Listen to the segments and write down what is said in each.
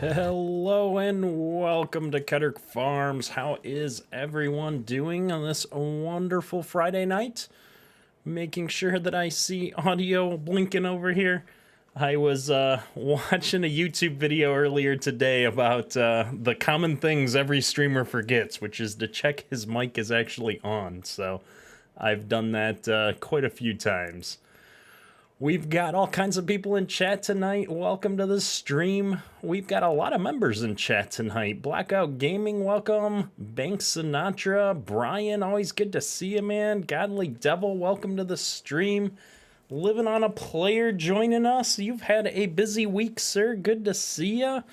Hello and welcome to Cutter Farms. How is everyone doing on this wonderful Friday night? Making sure that I see audio blinking over here. I was watching a YouTube video earlier today about the common things every streamer forgets, which is to check his mic is actually on. So I've done that quite a few times. We've got all kinds of people in chat tonight. Welcome to the stream. We've got a lot of members in chat tonight. Blackout Gaming, welcome. Bank Sinatra, Brian, always good to see you, man. Godly Devil, welcome to the stream. Living on a Player joining us. You've had a busy week, sir. Good to see you.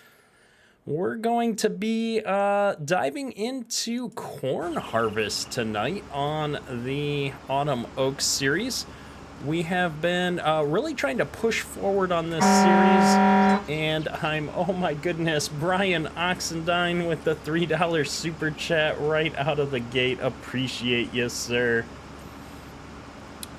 We're going to be diving into corn harvest tonight on the Autumn Oaks series. We have been really trying to push forward on this series, and oh my goodness, Brian Oxendine with the $3 super chat right out of the gate. Appreciate you, sir.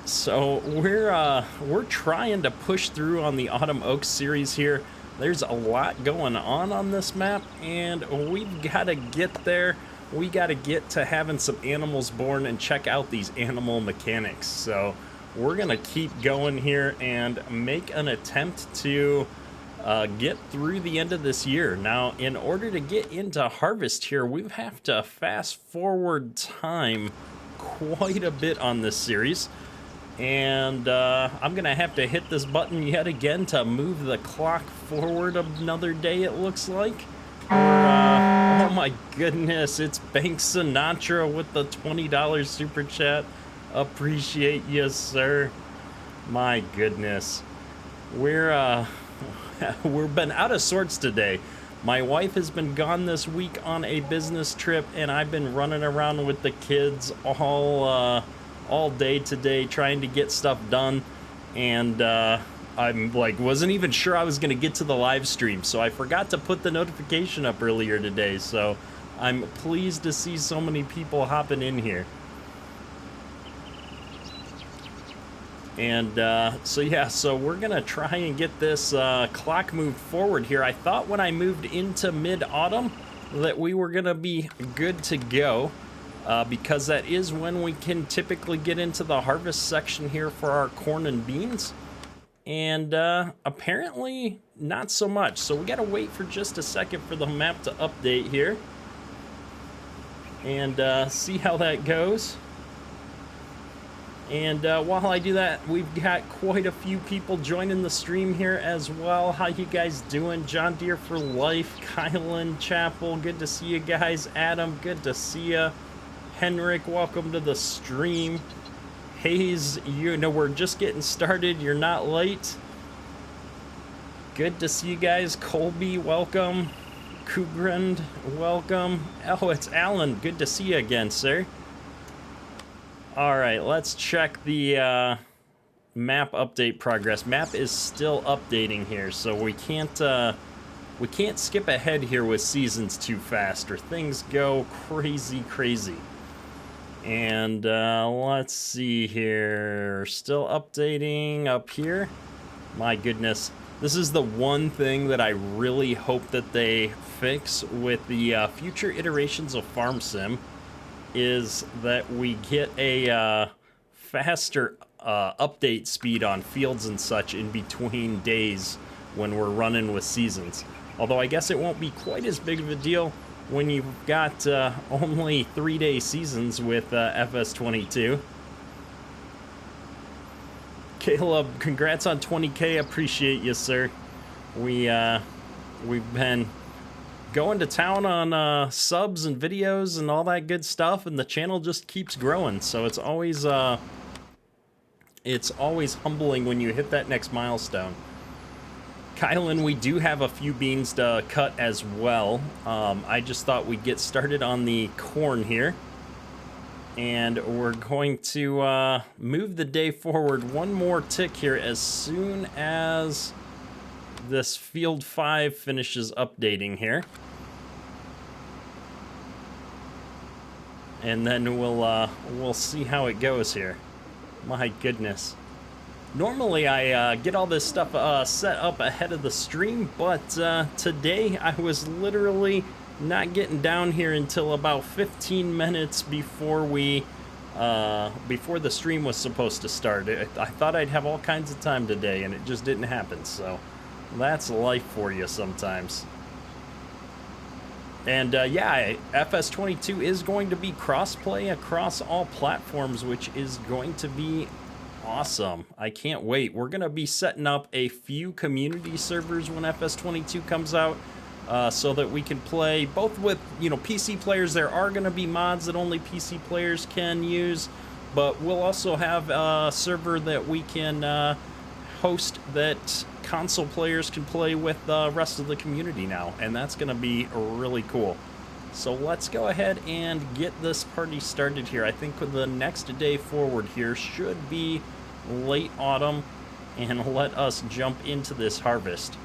So we're trying to push through on the Autumn Oaks series here. There's a lot going on this map, and we've got to get there. We got to get to having some animals born and check out these animal mechanics. So we're gonna keep going here and make an attempt to get through the end of this year. Now, in order to get into harvest here, we have to fast forward time quite a bit on this series. And I'm gonna have to hit this button yet again to move the clock forward another day, it looks like. Oh my goodness, it's Bank Sinatra with the $20 super chat. Appreciate you, sir. My goodness. We've been out of sorts today. My wife has been gone this week on a business trip, and I've been running around with the kids all day today trying to get stuff done. And I'm wasn't even sure I was gonna get to the live stream, so I forgot to put the notification up earlier today. So I'm pleased to see so many people hopping in here. And so we're gonna try and get this clock moved forward here. I thought when I moved into mid-autumn that we were gonna be good to go, because that is when we can typically get into the harvest section here for our corn and beans. And apparently not so much. So we gotta wait for just a second for the map to update here and see how that goes. And while I do that, we've got quite a few people joining the stream here as well. How you guys doing? John Deere for Life, Kylan Chapel, good to see you guys. Adam, good to see you. Henrik, welcome to the stream. Hayes, you know, we're just getting started. You're not late. Good to see you guys. Colby, welcome. Kugrand, welcome. Oh, it's Alan. Good to see you again, sir. All right, let's check the map update progress. Map is still updating here, so we can't skip ahead here with seasons too fast, or things go crazy. And let's see here. Still updating up here. My goodness, this is the one thing that I really hope that they fix with the future iterations of Farm Sim, is that we get a faster update speed on fields and such in between days when we're running with seasons. Although I guess it won't be quite as big of a deal when you've got only 3-day seasons with FS22. Caleb, congrats on 20K. Appreciate you, sir. We've been going to town on subs and videos and all that good stuff, and the channel just keeps growing. So it's always humbling when you hit that next milestone. Kylan, we do have a few beans to cut as well. I just thought we'd get started on the corn here, and we're going to move the day forward one more tick here as soon as this field 5 finishes updating here. And then we'll see how it goes here. My goodness. Normally I get all this stuff set up ahead of the stream, but today I was literally not getting down here until about 15 minutes before before the stream was supposed to start. I thought I'd have all kinds of time today, and it just didn't happen, so that's life for you sometimes. And yeah, FS22 is going to be cross-play across all platforms, which is going to be awesome. I can't wait. We're going to be setting up a few community servers when FS22 comes out, so that we can play both with, PC players. There are going to be mods that only PC players can use, but we'll also have a server that we can host that console players can play with the rest of the community now, and that's going to be really cool. So let's go ahead and get this party started here. I think the next day forward here should be late autumn, and let us jump into this harvest.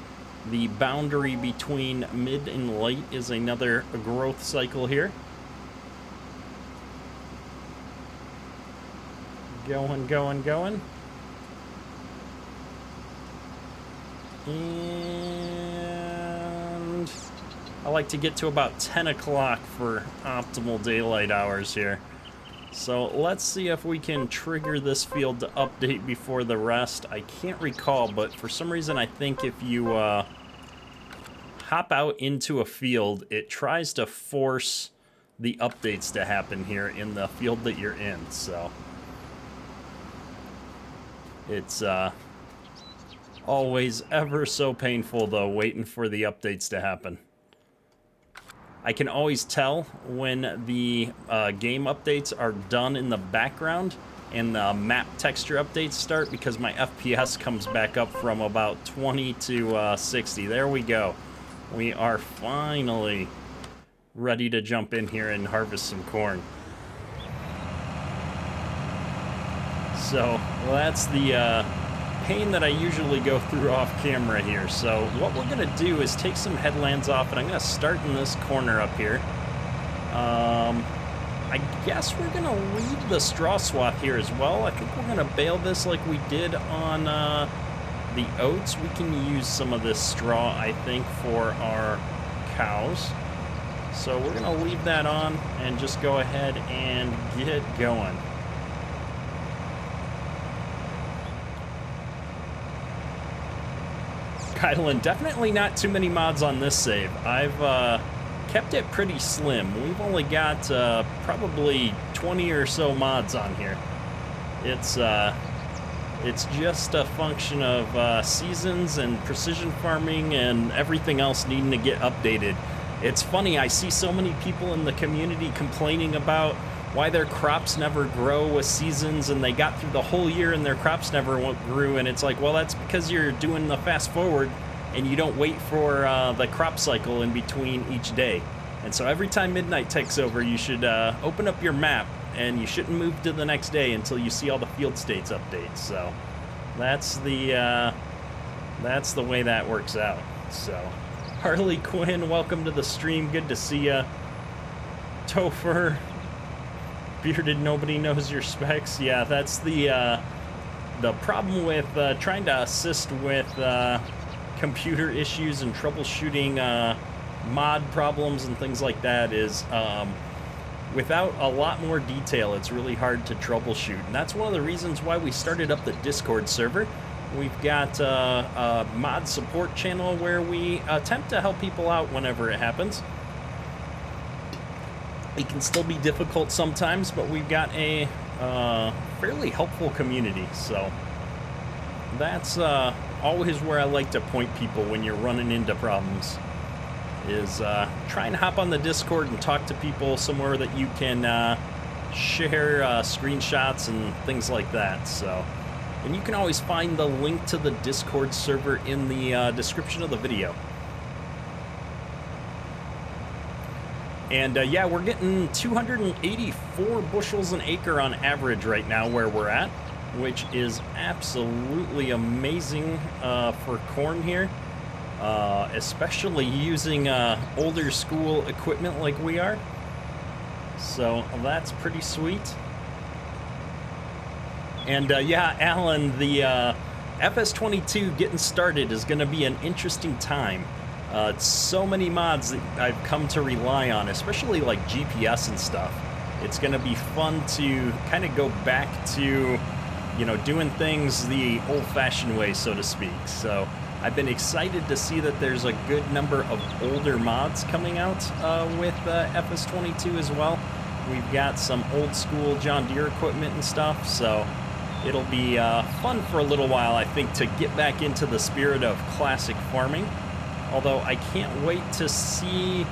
The boundary between mid and late is another growth cycle here. Going, going, going. And I like to get to about 10 o'clock for optimal daylight hours here. So let's see if we can trigger this field to update before the rest. I can't recall, but for some reason I think if you hop out into a field, it tries to force the updates to happen here in the field that you're in. So it's always ever so painful, though, waiting for the updates to happen. I can always tell when the game updates are done in the background and the map texture updates start, because my FPS comes back up from about 20 to 60. There we go. We are finally ready to jump in here and harvest some corn. So that's the pain that I usually go through off camera here. So what we're gonna do is take some headlands off, and I'm gonna start in this corner up here. I guess we're gonna leave the straw swath here as well. I think we're gonna bale this like we did on the oats. We can use some of this straw, I think, for our cows. So we're gonna leave that on and just go ahead and get going. Kylan, definitely not too many mods on this save. I've kept it pretty slim. We've only got probably 20 or so mods on here. It's just a function of seasons and precision farming and everything else needing to get updated. It's funny, I see so many people in the community complaining about why their crops never grow with seasons, and they got through the whole year and their crops never grew, and it's like, well, that's because you're doing the fast forward and you don't wait for the crop cycle in between each day. And so every time midnight takes over, you should open up your map, and you shouldn't move to the next day until you see all the field states updates. So that's the way that works out. So Harley Quinn, welcome to the stream. Good to see ya. Topher, bearded, nobody knows your specs. Yeah, that's the problem with trying to assist with computer issues and troubleshooting mod problems and things like that is without a lot more detail, it's really hard to troubleshoot. And that's one of the reasons why we started up the Discord server. We've got a mod support channel where we attempt to help people out whenever it happens. It can still be difficult sometimes, but we've got a fairly helpful community. So that's always where I like to point people when you're running into problems, is try and hop on the Discord and talk to people somewhere that you can share screenshots and things like that. So, and you can always find the link to the Discord server in the description of the video. And yeah, we're getting 284 bushels an acre on average right now where we're at, which is absolutely amazing for corn here, especially using older school equipment like we are. So that's pretty sweet. And yeah, Alan, the FS22 getting started is going to be an interesting time. So many mods that I've come to rely on, especially like GPS and stuff. It's going to be fun to kind of go back to, you know, doing things the old-fashioned way, so to speak. So I've been excited to see that there's a good number of older mods coming out with FS22 as well. We've got some old-school John Deere equipment and stuff, so it'll be fun for a little while, I think, to get back into the spirit of classic farming. Although I can't wait to see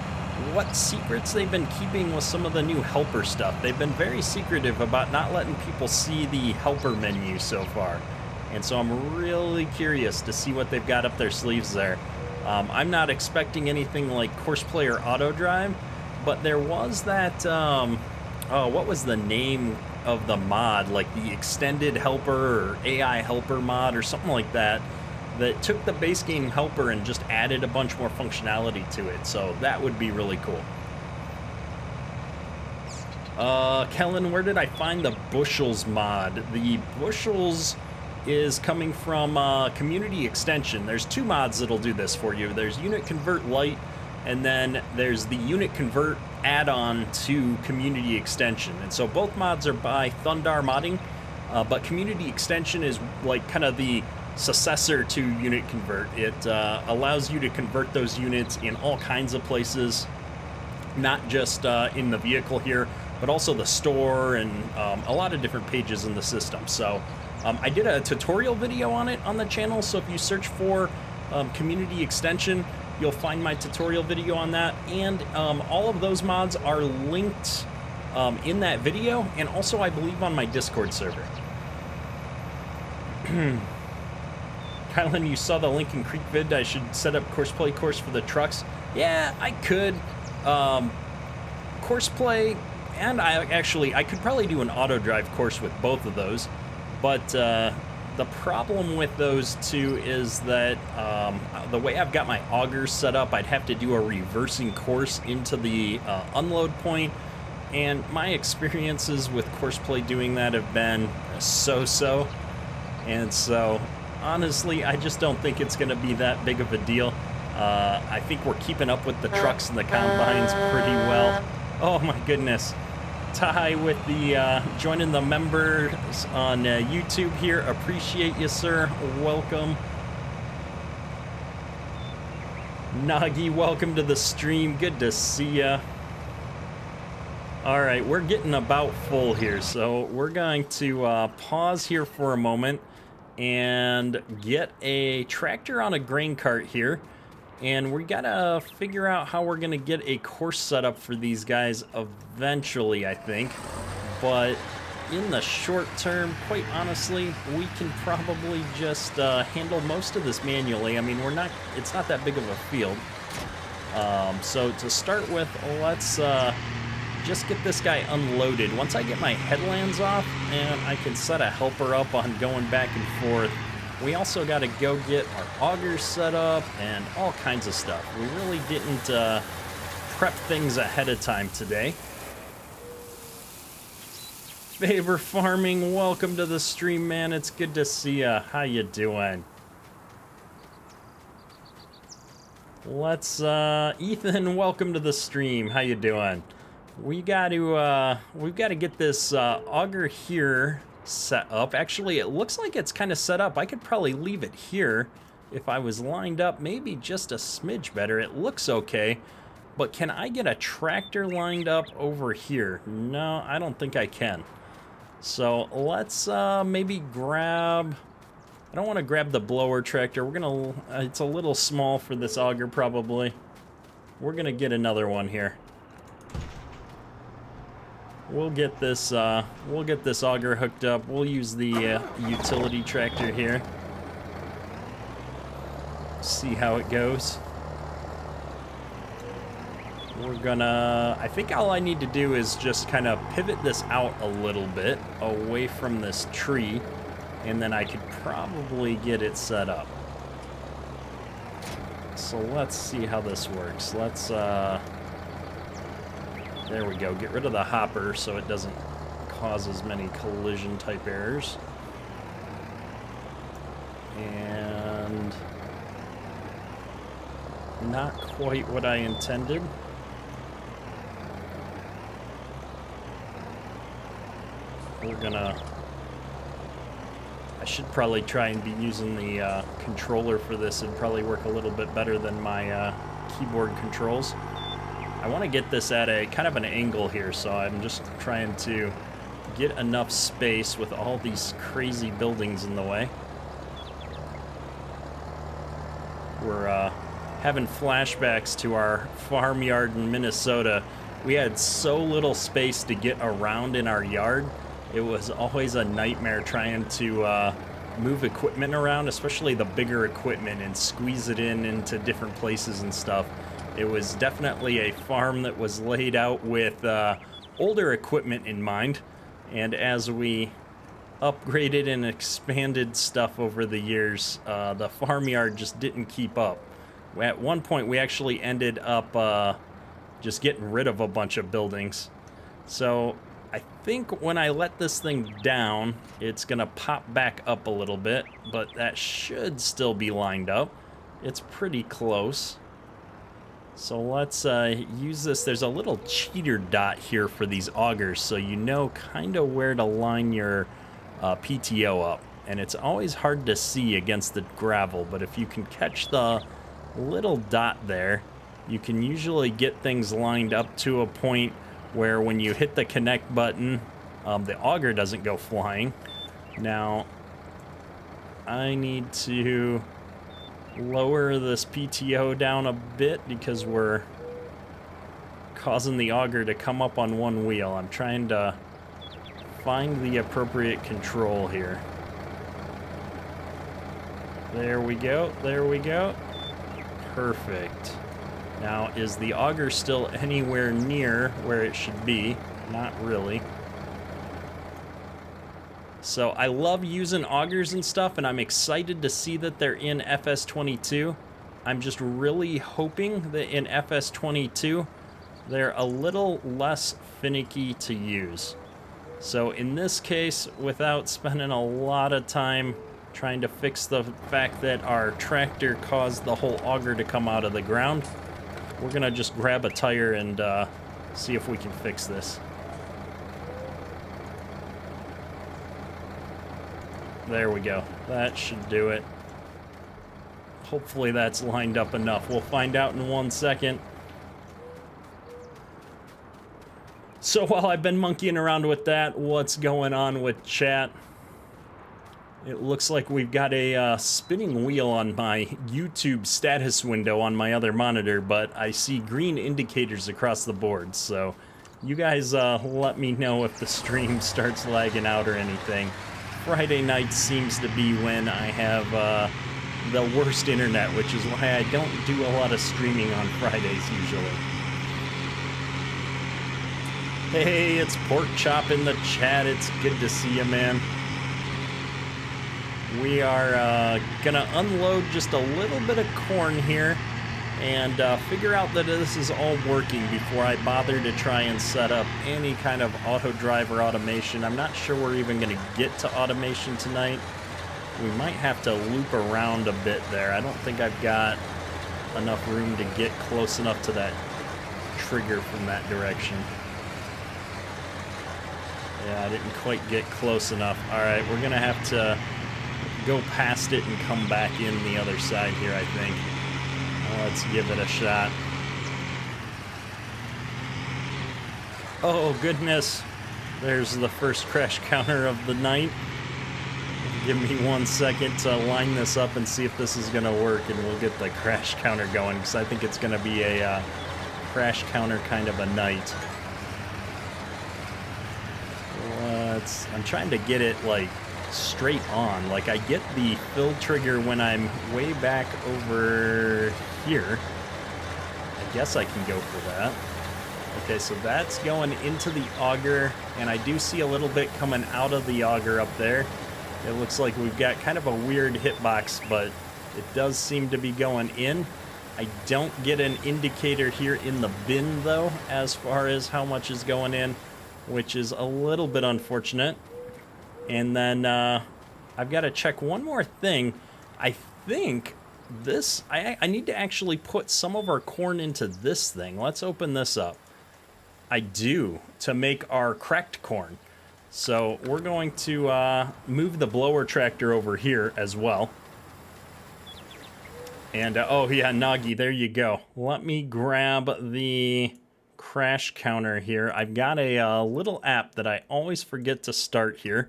what secrets they've been keeping with some of the new helper stuff. They've been very secretive about not letting people see the helper menu so far. And so I'm really curious to see what they've got up their sleeves there. I'm not expecting anything like Course Player Auto Drive, but there was that, oh, what was the name of the mod? Like the Extended Helper or AI Helper mod or something like that, that took the base game helper and just added a bunch more functionality to it. So that would be really cool. Kellen, where did I find the bushels mod? The bushels is coming from Community Extension. There's two mods that'll do this for you. There's Unit Convert Lite, and then there's the Unit Convert add-on to Community Extension. And so both mods are by Thundar Modding, but Community Extension is like kind of the successor to Unit Convert. It allows you to convert those units in all kinds of places, not just in the vehicle here, but also the store and a lot of different pages in the system. So I did a tutorial video on it on the channel, so if you search for Community Extension, you'll find my tutorial video on that, and all of those mods are linked in that video, and also I believe on my Discord server. Kylan, you saw the Lincoln Creek vid. I should set up Courseplay course for the trucks. Yeah, I could. Courseplay, and I could probably do an auto drive course with both of those. But the problem with those two is that the way I've got my Auger set up, I'd have to do a reversing course into the unload point. And my experiences with Courseplay doing that have been so-so. And so honestly, I just don't think it's going to be that big of a deal. I think we're keeping up with the trucks and the combines pretty well. Oh my goodness. Ty with the joining the members on YouTube here. Appreciate you, sir. Welcome. Nagi, welcome to the stream. Good to see ya. All right, we're getting about full here, so we're going to pause here for a moment and get a tractor on a grain cart here, and we gotta figure out how we're gonna get a course set up for these guys eventually, I think. But in the short term, quite honestly, we can probably just handle most of this manually. I mean, it's not that big of a field. So to start with, let's just get this guy unloaded. Once I get my headlands off and I can set a helper up on going back and forth, we also got to go get our augers set up and all kinds of stuff. We really didn't prep things ahead of time today. Favor Farming, welcome to the stream, man. It's good to see ya. How you doing? Let's Ethan, welcome to the stream. How you doing? We've got to get this auger here set up. Actually, it looks like it's kind of set up. I could probably leave it here if I was lined up maybe just a smidge better. It looks okay, but can I get a tractor lined up over here? No, I don't think I can. So let's maybe grab, I don't want to grab the blower tractor. We're gonna, it's a little small for this auger probably. We're gonna get another one here. We'll get this auger hooked up. We'll use the utility tractor here. See how it goes. We're gonna, I think all I need to do is just kind of pivot this out a little bit away from this tree, and then I could probably get it set up. So let's see how this works. Let's, there we go. Get rid of the hopper so it doesn't cause as many collision type errors. And not quite what I intended. We're gonna... I should probably try and be using the controller for this. It'd probably work a little bit better than my keyboard controls. I want to get this at a kind of an angle here, so I'm just trying to get enough space with all these crazy buildings in the way. We're having flashbacks to our farmyard in Minnesota. We had so little space to get around in our yard. It was always a nightmare trying to move equipment around, especially the bigger equipment, and squeeze it into different places and stuff. It was definitely a farm that was laid out with older equipment in mind. And as we upgraded and expanded stuff over the years, the farmyard just didn't keep up. At one point, we actually ended up just getting rid of a bunch of buildings. So I think when I let this thing down, it's gonna pop back up a little bit, but that should still be lined up. It's pretty close. So let's use this. There's a little cheater dot here for these augers, so you know kind of where to line your PTO up. And it's always hard to see against the gravel, but if you can catch the little dot there, you can usually get things lined up to a point where when you hit the connect button, the auger doesn't go flying. Now, I need to lower this PTO down a bit because we're causing the auger to come up on one wheel. I'm trying to find the appropriate control here. There we go, there we go. Perfect. Now, is the auger still anywhere near where it should be? Not really. So I love using augers and stuff, and I'm excited to see that they're in FS22. I'm just really hoping that in FS22, they're a little less finicky to use. So in this case, without spending a lot of time trying to fix the fact that our tractor caused the whole auger to come out of the ground, we're gonna just grab a tire and see if we can fix this. There we go. That should do it. Hopefully that's lined up enough. We'll find out in 1 second. So while I've been monkeying around with that, what's going on with chat? It looks like we've got a spinning wheel on my YouTube status window on my other monitor, but I see green indicators across the board. So you guys let me know if the stream starts lagging out or anything. Friday night seems to be when I have the worst internet, which is why I don't do a lot of streaming on Fridays usually. Hey, it's Pork Chop in the chat. It's good to see you, man. We are gonna unload just a little bit of corn here and figure out that this is all working before I bother to try and set up any kind of auto drive or automation. I'm not sure we're even gonna get to automation tonight. We might have to loop around a bit there. I don't think I've got enough room to get close enough to that trigger from that direction. Yeah, I didn't quite get close enough. All right, we're gonna have to go past it and come back in the other side here, I think. Let's give it a shot. Oh, goodness. There's the first crash counter of the night. Give me 1 second to line this up and see if this is going to work, and we'll get the crash counter going, because I think it's going to be a crash counter kind of a night. I'm trying to get it, like, straight on. Like, I get the fill trigger when I'm way back over here. I guess I can go for that. Okay, so that's going into the auger, and I do see a little bit coming out of the auger up there. It looks like we've got kind of a weird hitbox, but it does seem to be going in. I don't get an indicator here in the bin, though, as far as how much is going in, which is a little bit unfortunate. And then I've got to check one more thing. I think this, I need to actually put some of our corn into this thing. Let's open this up. I do, to make our cracked corn. So we're going to move the blower tractor over here as well. And, oh yeah, Nagi, there you go. Let me grab the crash counter here. I've got a little app that I always forget to start here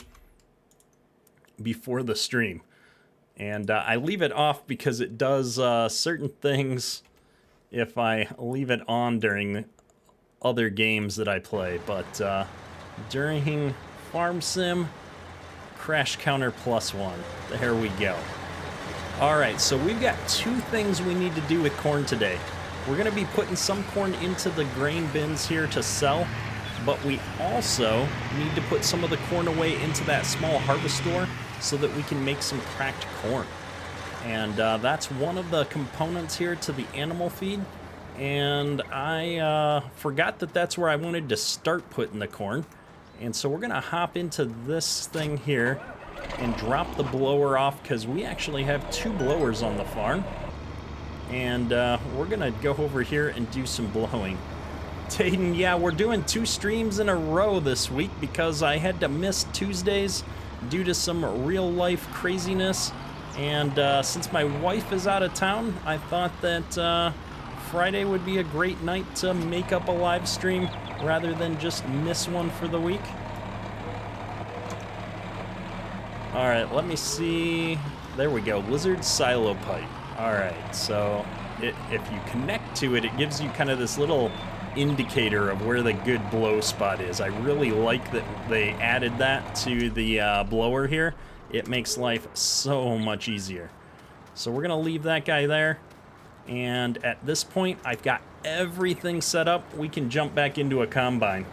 before the stream. And I leave it off because it does certain things if I leave it on during other games that I play. But during Farm Sim, crash counter +1. There we go. All right, so we've got 2 things we need to do with corn today. We're going to be putting some corn into the grain bins here to sell, but we also need to put some of the corn away into that small harvest store so that we can make some cracked corn. And that's one of the components here to the animal feed. And I forgot that that's where I wanted to start putting the corn. And so we're going to hop into this thing here and drop the blower off because we actually have 2 blowers on the farm. And we're going to go over here and do some blowing. Tayden, yeah, we're doing 2 streams in a row this week because I had to miss Tuesdays due to some real life craziness. And since my wife is out of town, I thought that Friday would be a great night to make up a live stream rather than just miss one for the week. All right, let me see. There we go, lizard silo pipe. All right, so if you connect to it, it gives you kind of this little indicator of where the good blow spot is. I really like that they added that to the blower here. It makes life so much easier. So we're gonna leave that guy there. And at this point, I've got everything set up. We can jump back into a combine.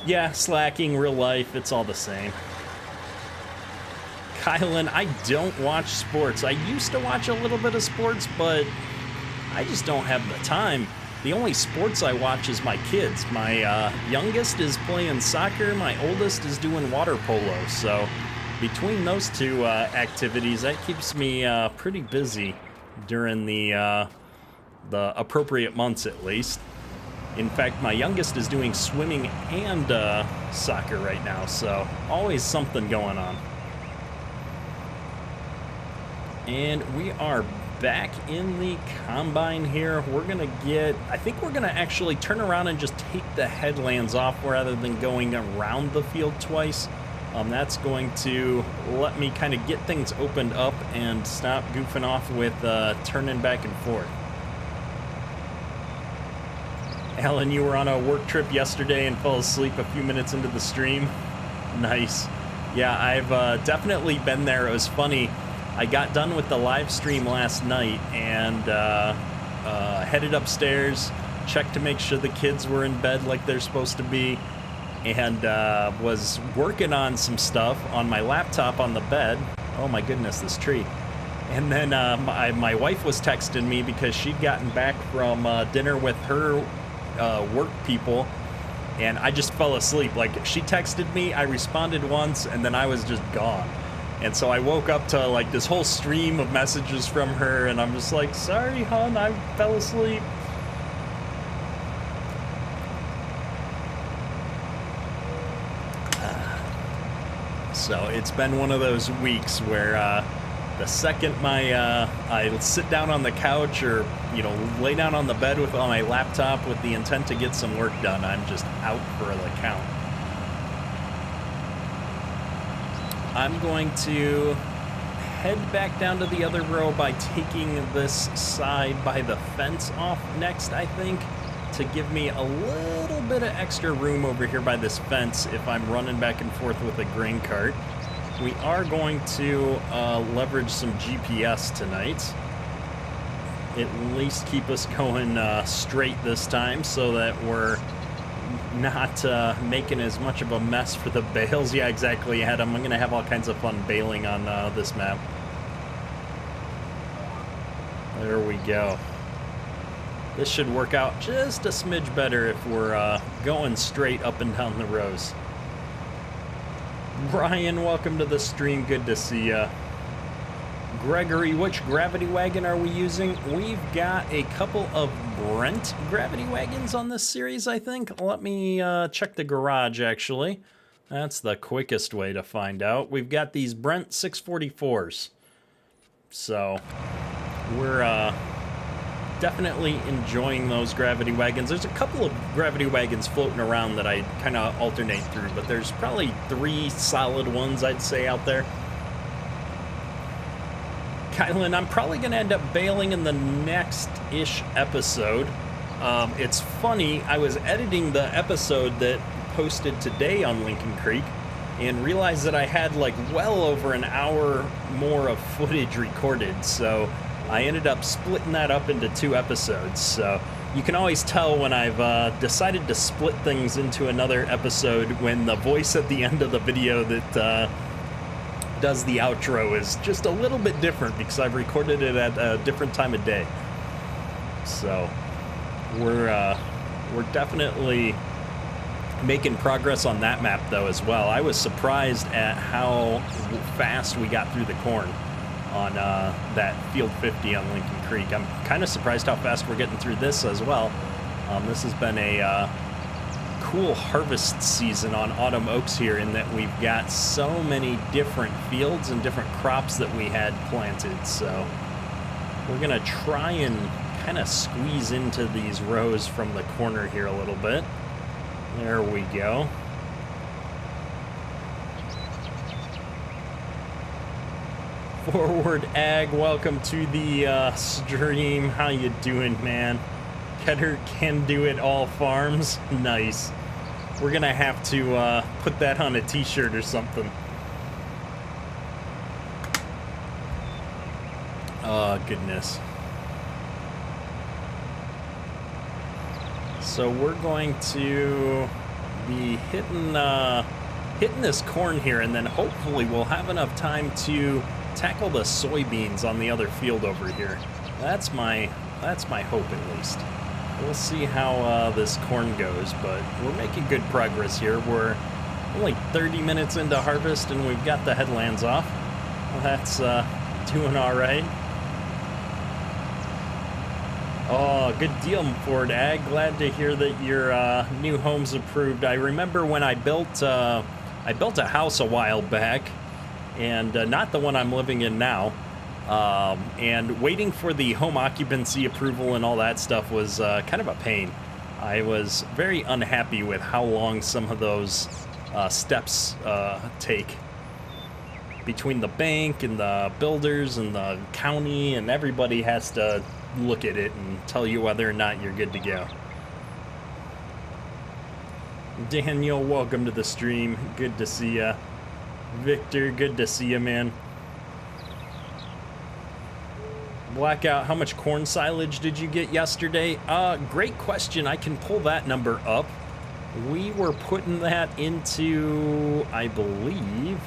Yeah, slacking, real life, it's all the same. Kylan, I don't watch sports. I used to watch a little bit of sports, but I just don't have the time. The only sports I watch is my kids. My youngest is playing soccer. My oldest is doing water polo. So between those 2 activities, that keeps me pretty busy during the appropriate months, at least. In fact, my youngest is doing swimming and soccer right now, so always something going on. And we are back in the combine here. We're gonna I think we're gonna actually turn around and just take the headlands off rather than going around the field twice. That's going to let me kind of get things opened up and stop goofing off with turning back and forth. Alan, you were on a work trip yesterday and fell asleep a few minutes into the stream. Nice. Yeah, I've definitely been there. It was funny. I got done with the live stream last night and headed upstairs, checked to make sure the kids were in bed like they're supposed to be, and was working on some stuff on my laptop on the bed. Oh my goodness, this tree. And then my wife was texting me because she'd gotten back from dinner with her work people, and I just fell asleep. Like, she texted me, I responded once, and then I was just gone. And so I woke up to like this whole stream of messages from her, and I'm just like, sorry, hon, I fell asleep. So it's been one of those weeks where the second I sit down on the couch or, you know, lay down on the bed with on my laptop with the intent to get some work done, I'm just out for the count. I'm going to head back down to the other row by taking this side by the fence off next, I think, to give me a little bit of extra room over here by this fence if I'm running back and forth with a grain cart. We are going to leverage some GPS tonight. At least keep us going straight this time so that we're not making as much of a mess for the bales. Yeah, exactly, Adam. I'm going to have all kinds of fun baling on this map. There we go. This should work out just a smidge better if we're going straight up and down the rows. Brian, welcome to the stream. Good to see ya. Gregory, which gravity wagon are we using? We've got a couple of Brent gravity wagons on this series, I think. Let me check the garage, actually. That's the quickest way to find out. We've got these Brent 644s. So, we're definitely enjoying those gravity wagons. There's a couple of gravity wagons floating around that I kind of alternate through, but there's probably 3 solid ones, I'd say, out there. Kylan, I'm probably going to end up bailing in the next-ish episode. It's funny, I was editing the episode that posted today on Lincoln Creek and realized that I had like well over an hour more of footage recorded, so I ended up splitting that up into 2 episodes. So you can always tell when I've decided to split things into another episode when the voice at the end of the video that does the outro is just a little bit different because I've recorded it at a different time of day. So we're definitely making progress on that map though as well. I was surprised at how fast we got through the corn on that field 50 on Lincoln Creek. I'm kind of surprised how fast we're getting through this as well. This has been a cool harvest season on autumn oaks here in that we've got so many different fields and different crops that we had planted. So we're gonna try and kind of squeeze into these rows from the corner here a little bit. There we go. Forward Ag, welcome to the stream. How you doing, man? Ketter can do it all farms. Nice. We're gonna have to put that on a t-shirt or something. Oh, goodness. So we're going to be hitting this corn here, and then hopefully we'll have enough time to tackle the soybeans on the other field over here. That's my hope, at least. We'll see how this corn goes, but we're making good progress here. We're only 30 minutes into harvest, and we've got the headlands off. Well, that's doing all right. Oh, good deal, Ford Ag. Glad to hear that your new home's approved. I remember when I built a house a while back, and not the one I'm living in now. And waiting for the home occupancy approval and all that stuff was kind of a pain. I was very unhappy with how long some of those steps take between the bank and the builders and the county, and everybody has to look at it and tell you whether or not you're good to go. Daniel, welcome to the stream. Good to see ya. Victor, good to see you, man. Blackout, how much corn silage did you get yesterday? Great question. I can pull that number up. We were putting that into, I believe,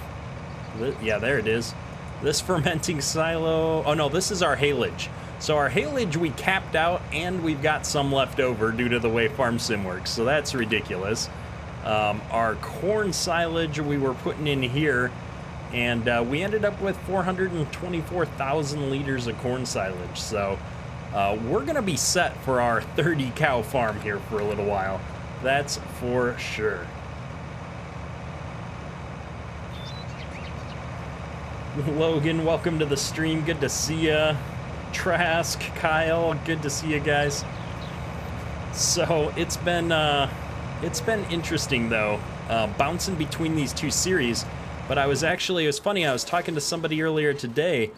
yeah, there it is. This fermenting silo. Oh no, this is our haylage. So our haylage we capped out, and we've got some left over due to the way Farm Sim works. So that's ridiculous. Our corn silage we were putting in here, and we ended up with 424,000 liters of corn silage. So we're going to be set for our 30 cow farm here for a little while. That's for sure. Logan, welcome to the stream. Good to see ya. Trask, Kyle, good to see you guys. So it's been interesting though, bouncing between these 2 series. But it was funny, I was talking to somebody earlier today,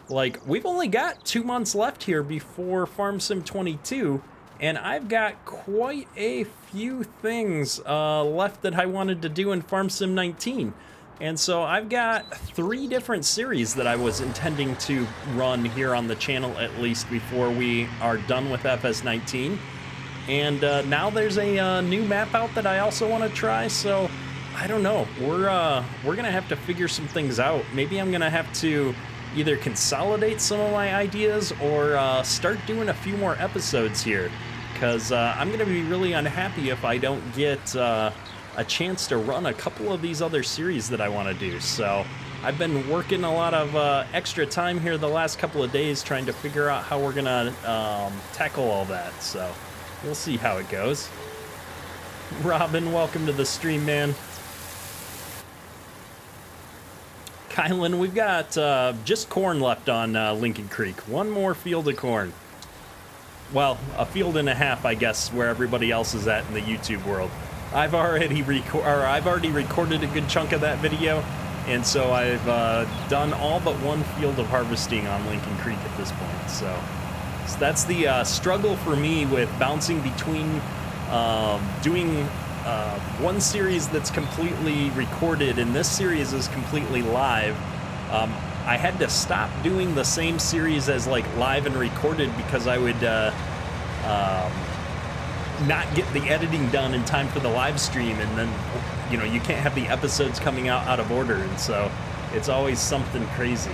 like, we've only got 2 months left here before Farm Sim 22, and I've got quite a few things left that I wanted to do in Farm Sim 19. And so I've got 3 different series that I was intending to run here on the channel at least before we are done with FS19. And now there's a new map out that I also want to try, so I don't know. We're gonna have to figure some things out. Maybe I'm gonna have to either consolidate some of my ideas or start doing a few more episodes here, because I'm gonna be really unhappy if I don't get a chance to run a couple of these other series that I want to do. So I've been working a lot of extra time here the last couple of days trying to figure out how we're gonna tackle all that. So we'll see how it goes. Robin, welcome to the stream, man. Kylan, we've got just corn left on Lincoln Creek. One more field of corn. Well, a field and a half, I guess, where everybody else is at in the YouTube world. I've already recorded a good chunk of that video, and so I've done all but one field of harvesting on Lincoln Creek at this point. So that's the struggle for me with bouncing between doing one series that's completely recorded, and this series is completely live. I had to stop doing the same series as like live and recorded because I would not get the editing done in time for the live stream, and then you can't have the episodes coming out of order, and so it's always something crazy.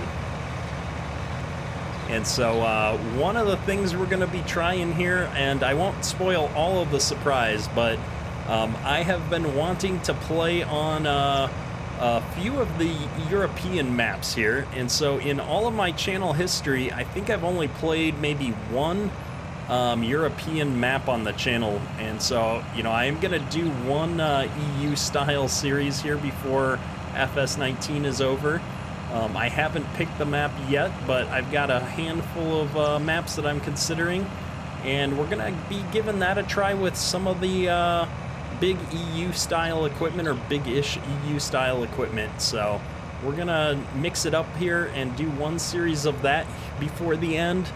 And so one of the things we're going to be trying here, and I won't spoil all of the surprise, but I have been wanting to play on a few of the European maps here, and so in all of my channel history, I think I've only played maybe one European map on the channel, and so I am gonna do one EU style series here before FS19 is over. I haven't picked the map yet, but I've got a handful of maps that I'm considering, and we're gonna be giving that a try with some of the big EU style equipment, or big-ish EU style equipment. So we're gonna mix it up here and do one series of that before the end,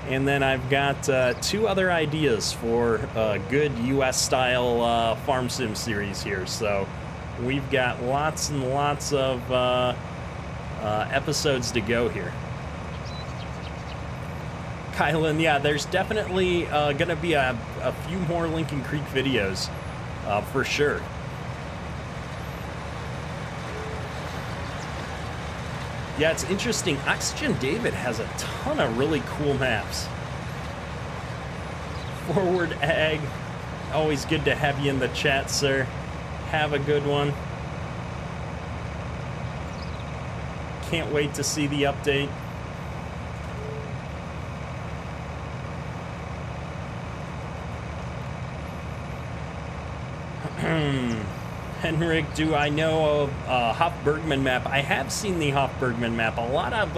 and then I've got two other ideas for a good US style farm sim series here. So we've got lots and lots of episodes to go here. Kylan, yeah, there's definitely gonna be a few more Lincoln Creek videos. For sure. Yeah, it's interesting. Oxygen David has a ton of really cool maps. Forward Ag, always good to have you in the chat, sir. Have a good one. Can't wait to see the update. Henrik, do I know of Hofbergman map? I have seen the Hofbergman map. A lot of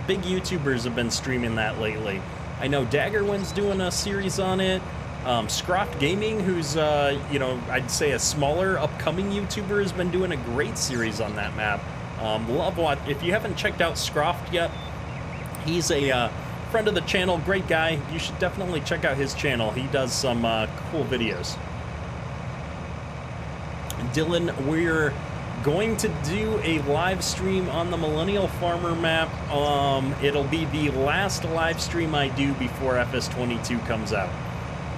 big YouTubers have been streaming that lately. I know Daggerwin's doing a series on it. Scroft Gaming, who's I'd say a smaller upcoming YouTuber, has been doing a great series on that map. Love what if you haven't checked out Scroft yet, he's a friend of the channel, great guy. You should definitely check out his channel. He does some cool videos. Dylan, we're going to do a live stream on the Millennial Farmer map. It'll be the last live stream I do before FS22 comes out.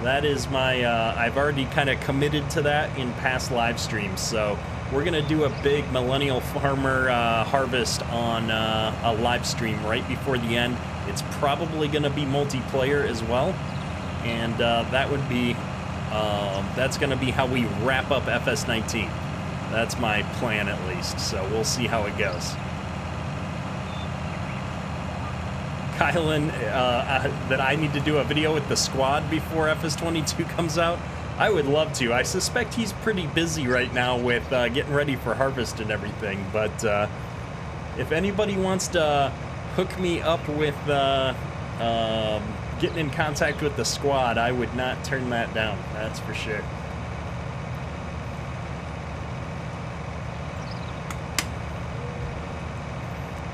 That is my, I've already kind of committed to that in past live streams. So we're going to do a big Millennial Farmer harvest on a live stream right before the end. It's probably going to be multiplayer as well. And that would be... that's going to be how we wrap up FS19. That's my plan, at least, so we'll see how it goes. Kylan, that I need to do a video with the squad before FS22 comes out? I would love to. I suspect he's pretty busy right now with getting ready for harvest and everything, but if anybody wants to hook me up with getting in contact with the squad, I would not turn that down, that's for sure.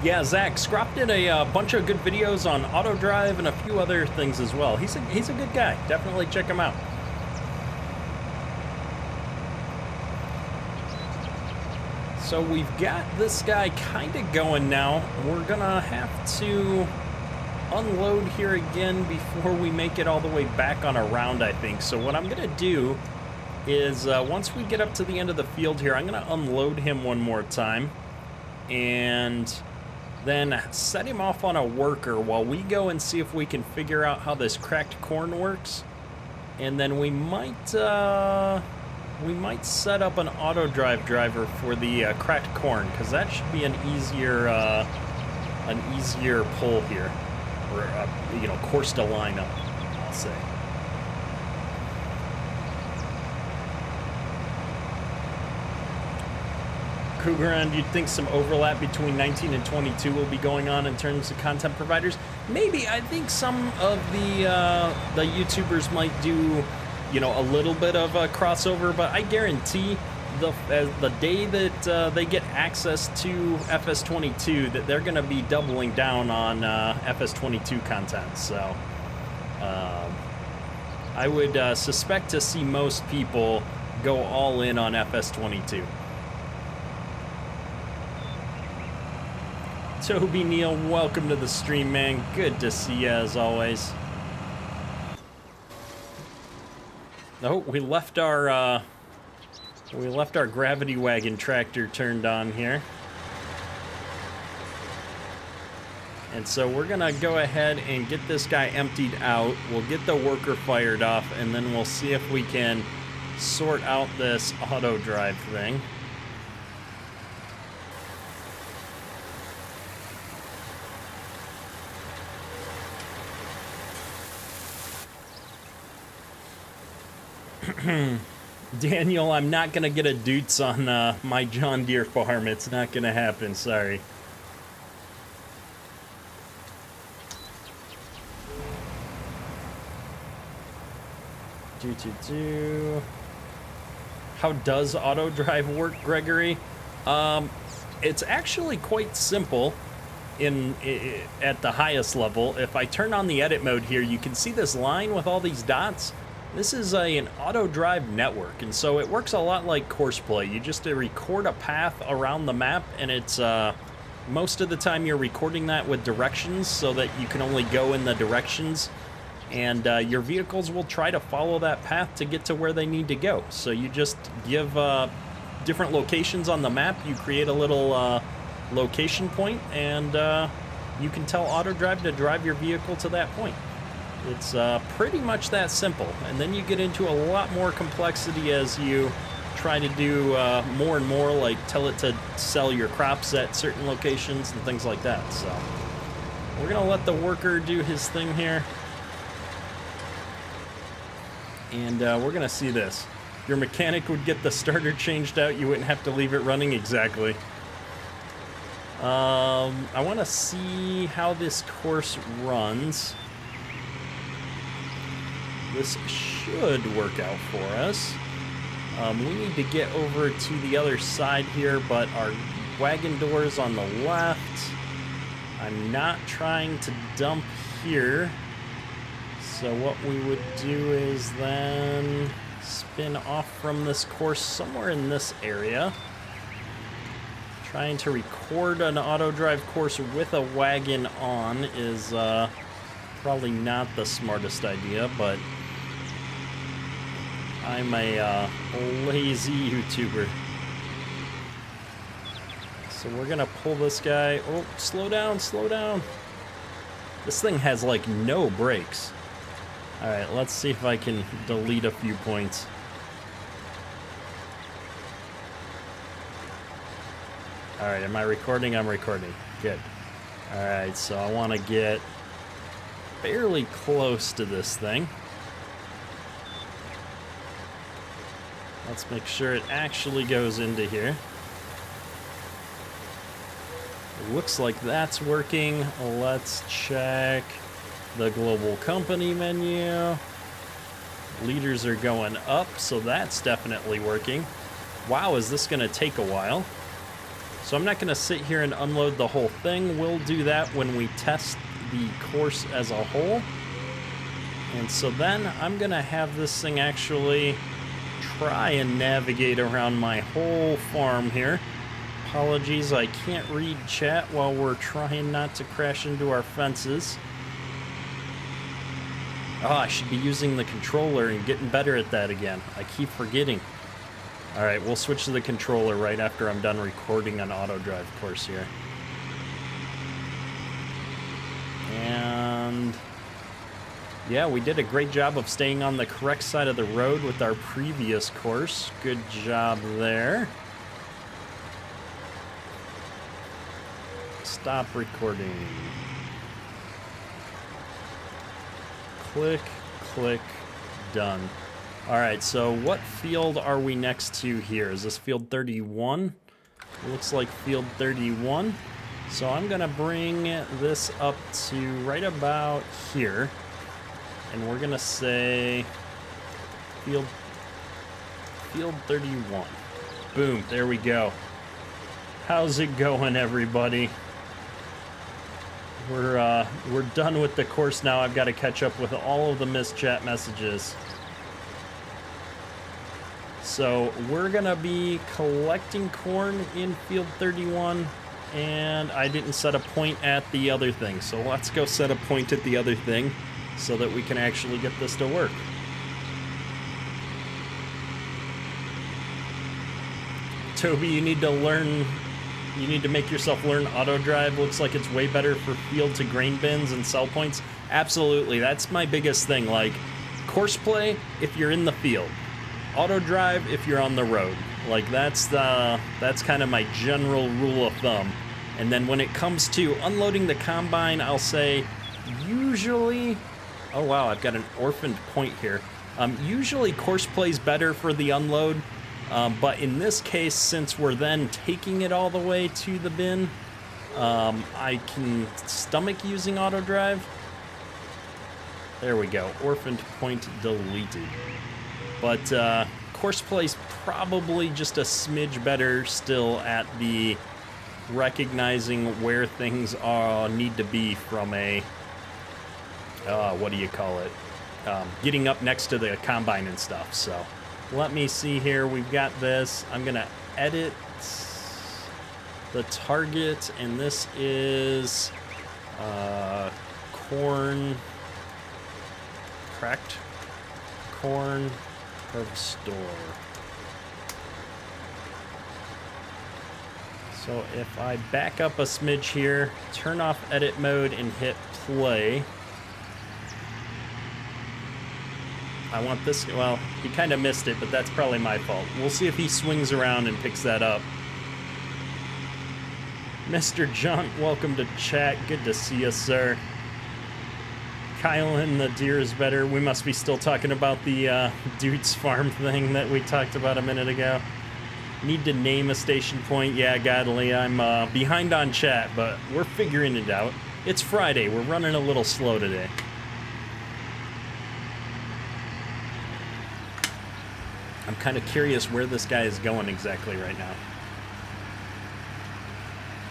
Yeah, Zach, Scrop did a bunch of good videos on auto drive and a few other things as well. He's a good guy. Definitely check him out. So we've got this guy kind of going now. We're gonna have to unload here again before we make it all the way back on a round, I think. So what I'm gonna do is once we get up to the end of the field here, I'm gonna unload him one more time and then set him off on a worker while we go and see if we can figure out how this cracked corn works. And then we might we might set up an auto drive driver for the cracked corn, because that should be an easier pull here, or you know, course to line up, I'll say. Cougaron, do you think some overlap between 19 and 22 will be going on in terms of content providers? Maybe. I think some of the YouTubers might do, you know, a little bit of a crossover, but I guarantee the day that they get access to FS22, that they're going to be doubling down on FS22 content. So I would suspect to see most people go all in on FS22. Toby Neal, welcome to the stream, man. Good to see you as always. Oh, we left our gravity wagon tractor turned on here. And so we're gonna go ahead and get this guy emptied out. We'll get the worker fired off, and then we'll see if we can sort out this auto drive thing. Daniel, I'm not gonna get a Doots on my John Deere farm. It's not gonna happen, sorry. How does auto drive work, Gregory? It's actually quite simple at the highest level. If I turn on the edit mode here, you can see this line with all these dots. This is an auto drive network, and so it works a lot like Courseplay. You just record a path around the map, and it's most of the time you're recording that with directions so that you can only go in the directions, and your vehicles will try to follow that path to get to where they need to go. So you just give different locations on the map, you create a little location point, and you can tell auto drive to drive your vehicle to that point. It's pretty much that simple, and then you get into a lot more complexity as you try to do more and more, like tell it to sell your crops at certain locations and things like that. So we're gonna let the worker do his thing here, and we're gonna see this. Your mechanic would get the starter changed out, you wouldn't have to leave it running. Exactly. I want to see how this course runs. This should work out for us. We need to get over to the other side here, but our wagon door is on the left. I'm not trying to dump here. So what we would do is then spin off from this course somewhere in this area. Trying to record an auto drive course with a wagon on is probably not the smartest idea, but I'm a lazy YouTuber. So we're gonna pull this guy. Oh, slow down, slow down. This thing has like no brakes. All right, let's see if I can delete a few points. All right, am I recording? I'm recording. Good. All right, so I want to get fairly close to this thing. Let's make sure it actually goes into here. Looks like that's working. Let's check the global company menu. Leaders are going up, so that's definitely working. Wow, is this going to take a while? So I'm not going to sit here and unload the whole thing. We'll do that when we test the course as a whole. And so then I'm going to have this thing actually try and navigate around my whole farm here. Apologies, I can't read chat while we're trying not to crash into our fences. Oh, I should be using the controller and getting better at that again. I keep forgetting. All right, we'll switch to the controller right after I'm done recording an auto drive course here. And Yeah, we did a great job of staying on the correct side of the road with our previous course. Good job there. Stop recording. Click, click, done. All right, so what field are we next to here? Is this field 31? It looks like field 31. So I'm gonna bring this up to right about here. And we're gonna say field 31. Boom, there we go. How's it going, everybody? We're done with the course now. I've got to catch up with all of the missed chat messages. So we're gonna be collecting corn in field 31, and I didn't set a point at the other thing. So let's go set a point at the other thing so that we can actually get this to work. Toby, you need to make yourself learn auto drive. Looks like it's way better for field to grain bins and sell points. Absolutely, that's my biggest thing. Like, course play if you're in the field, auto drive if you're on the road. Like, that's kind of my general rule of thumb. And then when it comes to unloading the combine, I'll say usually, oh wow, I've got an orphaned point here. Usually course plays better for the unload, but in this case, since we're then taking it all the way to the bin, I can stomach using auto drive. There we go, orphaned point deleted. But course play's probably just a smidge better still at the recognizing where things need to be from a what do you call it? Getting up next to the combine and stuff. So let me see here. We've got this. I'm gonna edit the target, and this is corn, cracked corn harvester. So if I back up a smidge here, turn off edit mode and hit play. I want this, well, he kind of missed it, but that's probably my fault. We'll see if he swings around and picks that up. Mr. Junt, welcome to chat. Good to see you, sir. Kylan, the deer is better. We must be still talking about the Diniz Farm thing that we talked about a minute ago. Need to name a station point. Yeah, Godly, I'm behind on chat, but we're figuring it out. It's Friday. We're running a little slow today. I'm kind of curious where this guy is going exactly right now.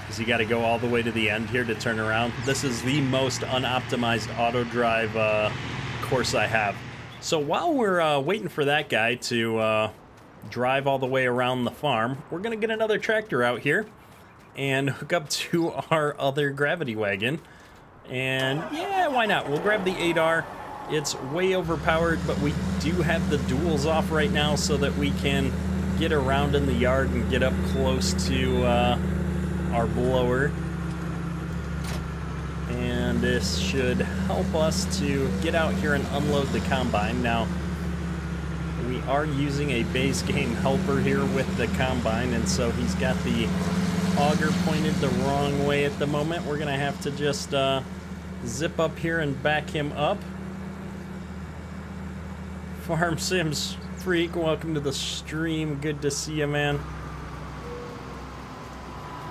Has he got to go all the way to the end here to turn around? This is the most unoptimized auto drive course I have. So while we're waiting for that guy to drive all the way around the farm, we're going to get another tractor out here and hook up to our other gravity wagon. And yeah, why not? We'll grab the 8R. It's way overpowered, but we do have the duals off right now so that we can get around in the yard and get up close to our blower. And this should help us to get out here and unload the combine. Now, we are using a base game helper here with the combine, and so he's got the auger pointed the wrong way at the moment. We're gonna have to just zip up here and back him up. Farm Sims Freak, welcome to the stream. Good to see you, man.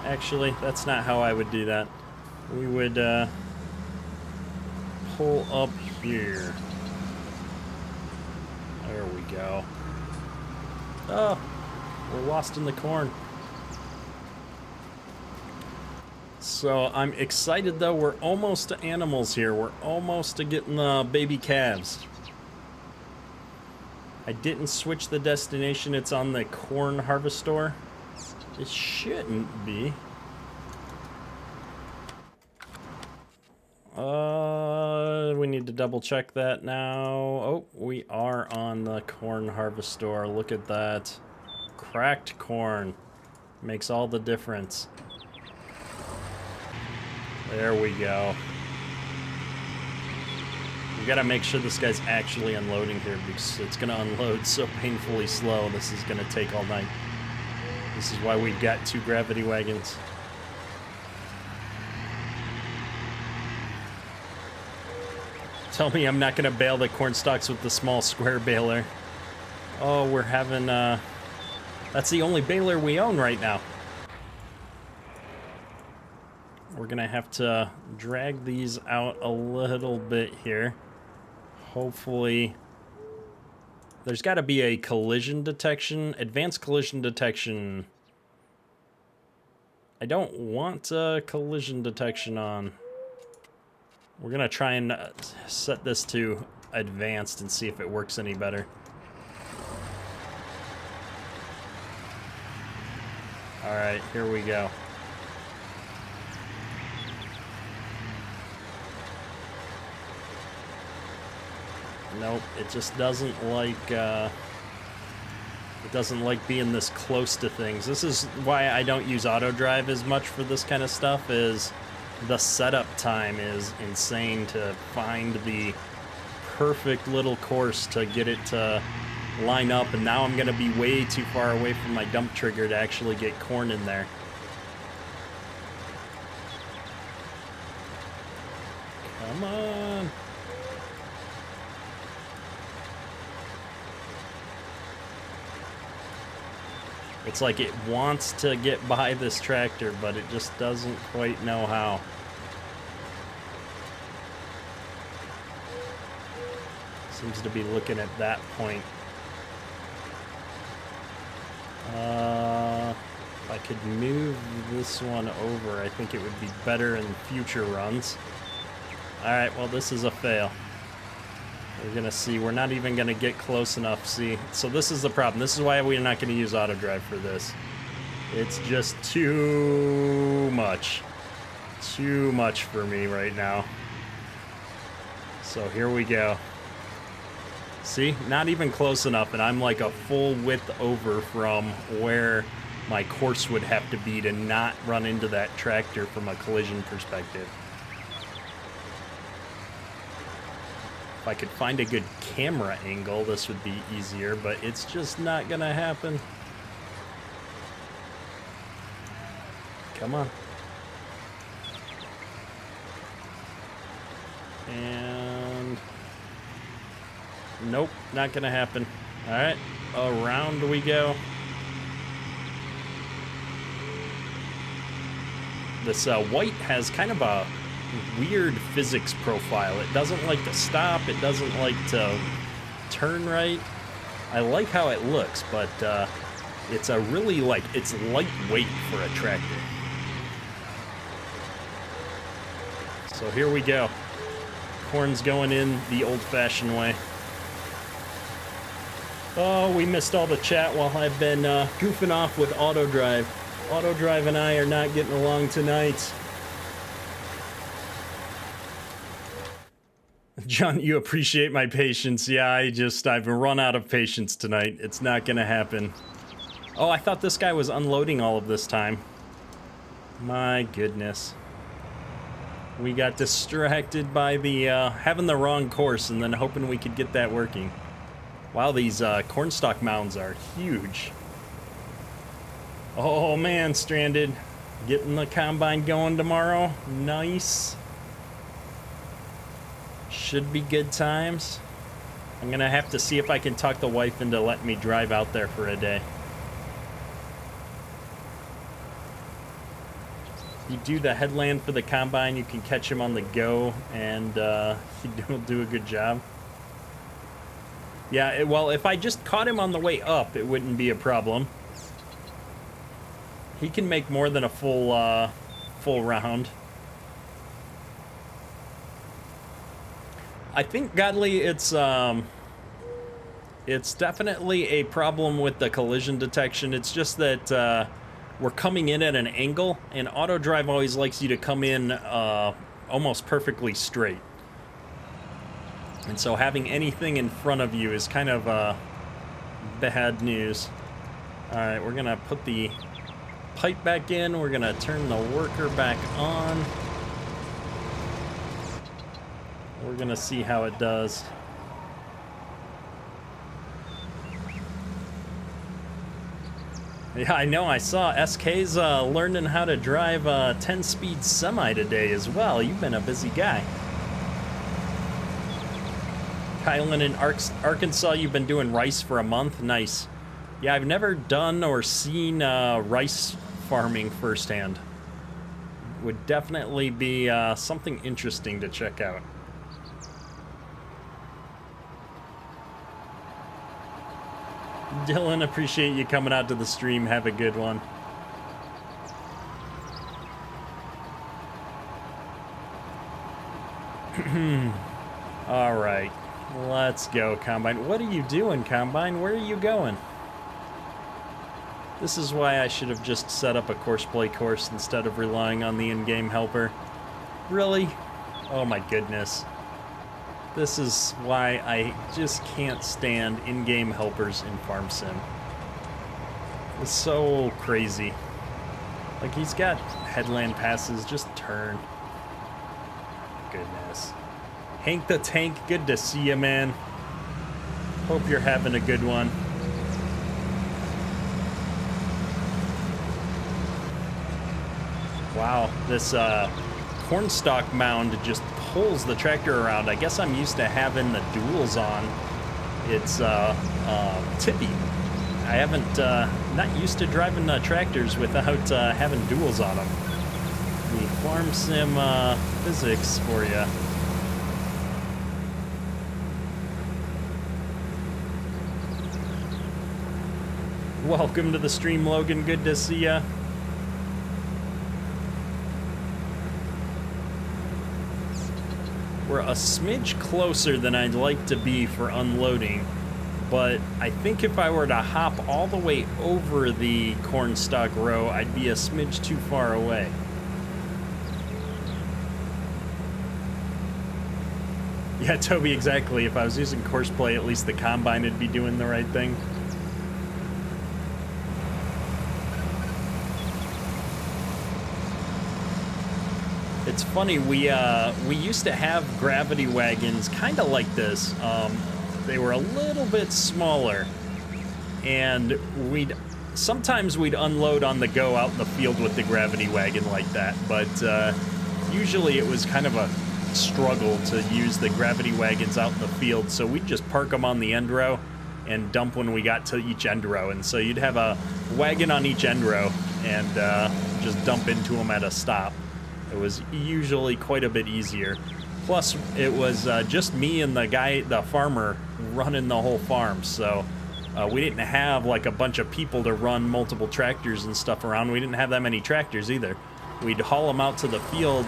Actually, that's not how I would do that. We would pull up here. There we go. Oh, we're lost in the corn. So I'm excited though. We're almost to animals here. We're almost to getting the baby calves. I didn't switch the destination. It's on the corn harvester. It shouldn't be. We need to double check that now. Oh, we are on the corn harvester. Look at that. Cracked corn. Makes all the difference. There we go. We gotta make sure this guy's actually unloading here because it's gonna unload so painfully slow. This is gonna take all night. This is why we've got 2 gravity wagons. Tell me I'm not gonna bale the corn stalks with the small square baler. Oh, we're having, that's the only baler we own right now. We're gonna have to drag these out a little bit here. Hopefully, there's gotta be a collision detection, advanced collision detection. I don't want collision detection on. We're gonna try and set this to advanced and see if it works any better. All right, here we go. Nope, it just doesn't like being this close to things. This is why I don't use auto drive as much for this kind of stuff. Is the setup time is insane to find the perfect little course to get it to line up, and now I'm gonna be way too far away from my dump trigger to actually get corn in there. Come on. It's like it wants to get by this tractor, but it just doesn't quite know how. Seems to be looking at that point. If I could move this one over, I think it would be better in future runs. Alright, well, this is a fail. We're gonna see. We're not even gonna get close enough. See, so this is the problem. This is why we're not gonna use auto drive for this. It's just too much for me right now. So here we go. See, not even close enough, and I'm like a full width over from where my course would have to be to not run into that tractor from a collision perspective. If I could find a good camera angle, this would be easier, but it's just not gonna happen. Come on. And nope, not gonna happen. All right, around we go. This white has kind of a weird physics profile. It doesn't like to stop. It doesn't like to turn right. I like how it looks, but it's a really it's lightweight for a tractor. So here we go. Corn's going in the old-fashioned way. Oh, we missed all the chat while I've been goofing off with auto drive. Auto drive and I are not getting along tonight. John, you appreciate my patience. Yeah, I've run out of patience tonight. It's not gonna happen. Oh, I thought this guy was unloading all of this time. My goodness. We got distracted by the, having the wrong course and then hoping we could get that working. Wow, these cornstalk mounds are huge. Oh man, Stranded. Getting the combine going tomorrow. Nice. Should be good times. I'm gonna have to see if I can talk the wife into letting me drive out there for a day. You do the headland for the combine, you can catch him on the go, and he'll do a good job. Yeah, well, if I just caught him on the way up, it wouldn't be a problem. He can make more than a full round. I think, Godly, it's definitely a problem with the collision detection. It's just that we're coming in at an angle, and auto drive always likes you to come in almost perfectly straight. And so having anything in front of you is kind of bad news. All right, we're gonna put the pipe back in. We're gonna turn the worker back on. We're going to see how it does. Yeah, I know. I saw SK's learning how to drive a 10-speed semi today as well. You've been a busy guy. Kylan in Arkansas, you've been doing rice for a month. Nice. Yeah, I've never done or seen rice farming firsthand. Would definitely be something interesting to check out. Dylan, appreciate you coming out to the stream. Have a good one. All right, let's go, Combine. What are you doing, Combine? Where are you going? This is why I should have just set up a course play course instead of relying on the in-game helper. Really? Oh my goodness. This is why I just can't stand in-game helpers in Farm Sim. It's so crazy. Like, he's got headland passes, just turn. Goodness. Hank the Tank, good to see you, man. Hope you're having a good one. Wow, this cornstalk mound just pulls the tractor around. I guess I'm used to having the duals on. It's tippy. I haven't, not used to driving tractors without having duals on them. The Farm Sim physics for you. Welcome to the stream, Logan. Good to see ya. We're a smidge closer than I'd like to be for unloading, but I think if I were to hop all the way over the cornstalk row, I'd be a smidge too far away. Yeah, Toby, exactly. If I was using course play, at least the combine would be doing the right thing. It's funny, we used to have gravity wagons kind of like this. They were a little bit smaller, and sometimes we'd unload on the go out in the field with the gravity wagon like that, but usually it was kind of a struggle to use the gravity wagons out in the field, so we'd just park them on the end row and dump when we got to each end row, and so you'd have a wagon on each end row and just dump into them at a stop. It was usually quite a bit easier. Plus, it was just me and the farmer, running the whole farm. So we didn't have like a bunch of people to run multiple tractors and stuff around. We didn't have that many tractors either. We'd haul them out to the field,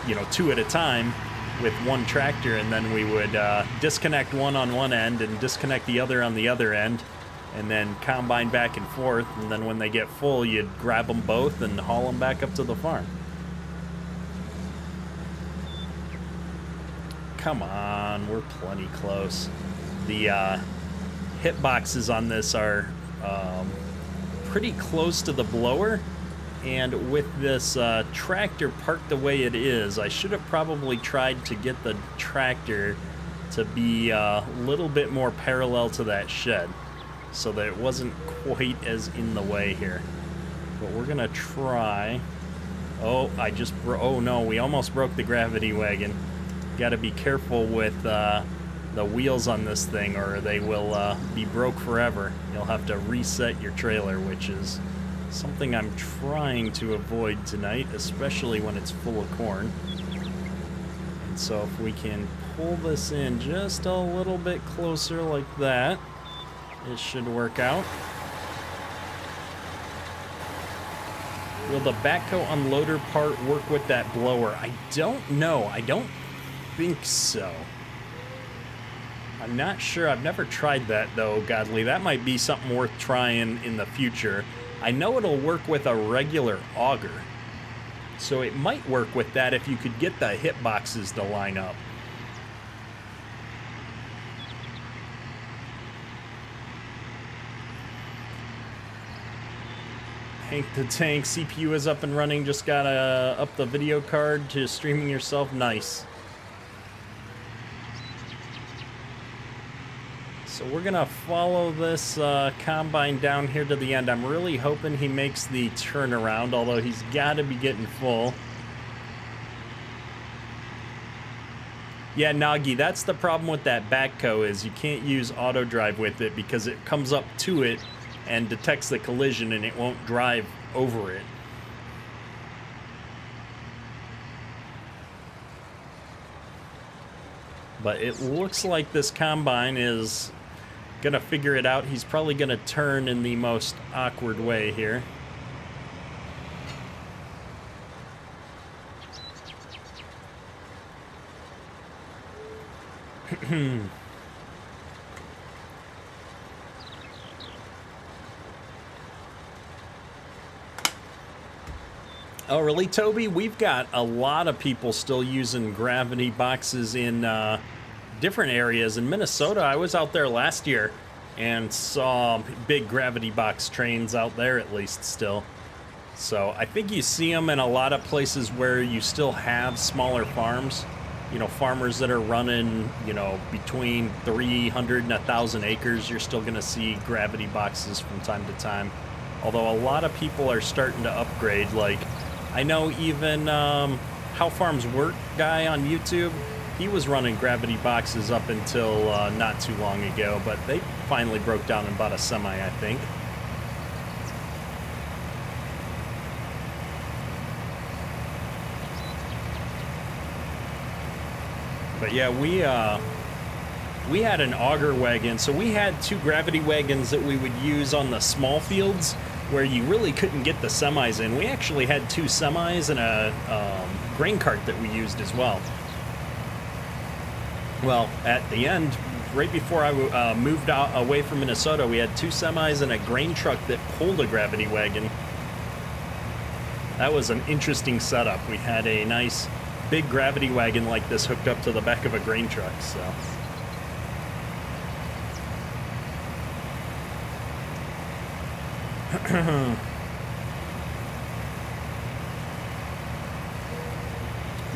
you know, 2 at a time with one tractor, and then we would disconnect one on one end and disconnect the other on the other end, and then combine back and forth, and then when they get full, you'd grab them both and haul them back up to the farm. Come on, we're plenty close. The hit boxes on this are pretty close to the blower, and with this tractor parked the way it is, I should have probably tried to get the tractor to be a little bit more parallel to that shed, so that it wasn't quite as in the way here. But we're gonna try. Oh, oh no, we almost broke the gravity wagon. Gotta be careful with the wheels on this thing, or they will be broke forever. You'll have to reset your trailer, which is something I'm trying to avoid tonight, especially when it's full of corn. And so if we can pull this in just a little bit closer like that, it should work out. Will the backhoe unloader part work with that blower? I don't know. I don't think so. I'm not sure. I've never tried that though, Godly. That might be something worth trying in the future. I know it'll work with a regular auger, so it might work with that if you could get the hit boxes to line up. Hank the Tank, CPU is up and running. Just got up the video card to streaming yourself. Nice. So we're gonna follow this combine down here to the end. I'm really hoping he makes the turnaround, although he's got to be getting full. Yeah, Nagi, that's the problem with that backhoe, is you can't use auto drive with it because it comes up to it and detects the collision and it won't drive over it. But it looks like this combine is gonna figure it out. He's probably gonna turn in the most awkward way here. Oh, really, Toby? We've got a lot of people still using gravity boxes in different areas. In Minnesota, I was out there last year and saw big gravity box trains out there, at least still. So I think you see them in a lot of places where you still have smaller farms. You know, farmers that are running, you know, between 300 and 1,000 acres, you're still going to see gravity boxes from time to time. Although a lot of people are starting to upgrade. Like, I know even How Farms Work guy on YouTube, he was running gravity boxes up until not too long ago, but they finally broke down and bought a semi, I think. But yeah, we had an auger wagon, so we had 2 gravity wagons that we would use on the small fields where you really couldn't get the semis in. We actually had 2 semis and a grain cart that we used as well. Well, at the end, right before I moved out away from Minnesota, we had 2 semis and a grain truck that pulled a gravity wagon. That was an interesting setup. We had a nice big gravity wagon like this hooked up to the back of a grain truck, so.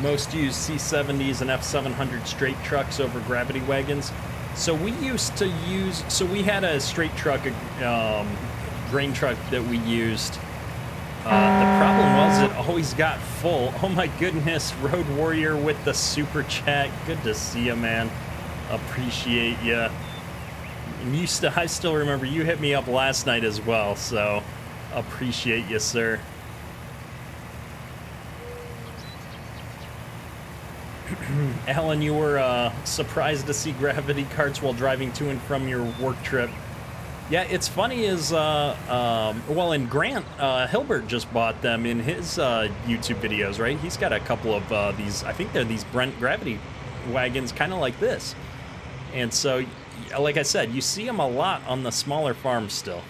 Most use C70s and F700 straight trucks over gravity wagons. So we used to use, so we had a straight truck, grain truck that we used. The problem was it always got full. Oh my goodness, Road Warrior with the super chat. Good to see you, man. Appreciate you. And I still remember you hit me up last night as well, so appreciate you, sir. Alan, you were surprised to see gravity carts while driving to and from your work trip. Yeah, it's funny is, well, and Grant Hilbert just bought them in his YouTube videos, right? He's got a couple of these, I think they're these Brent gravity wagons, kind of like this. And so, like I said, you see them a lot on the smaller farms still.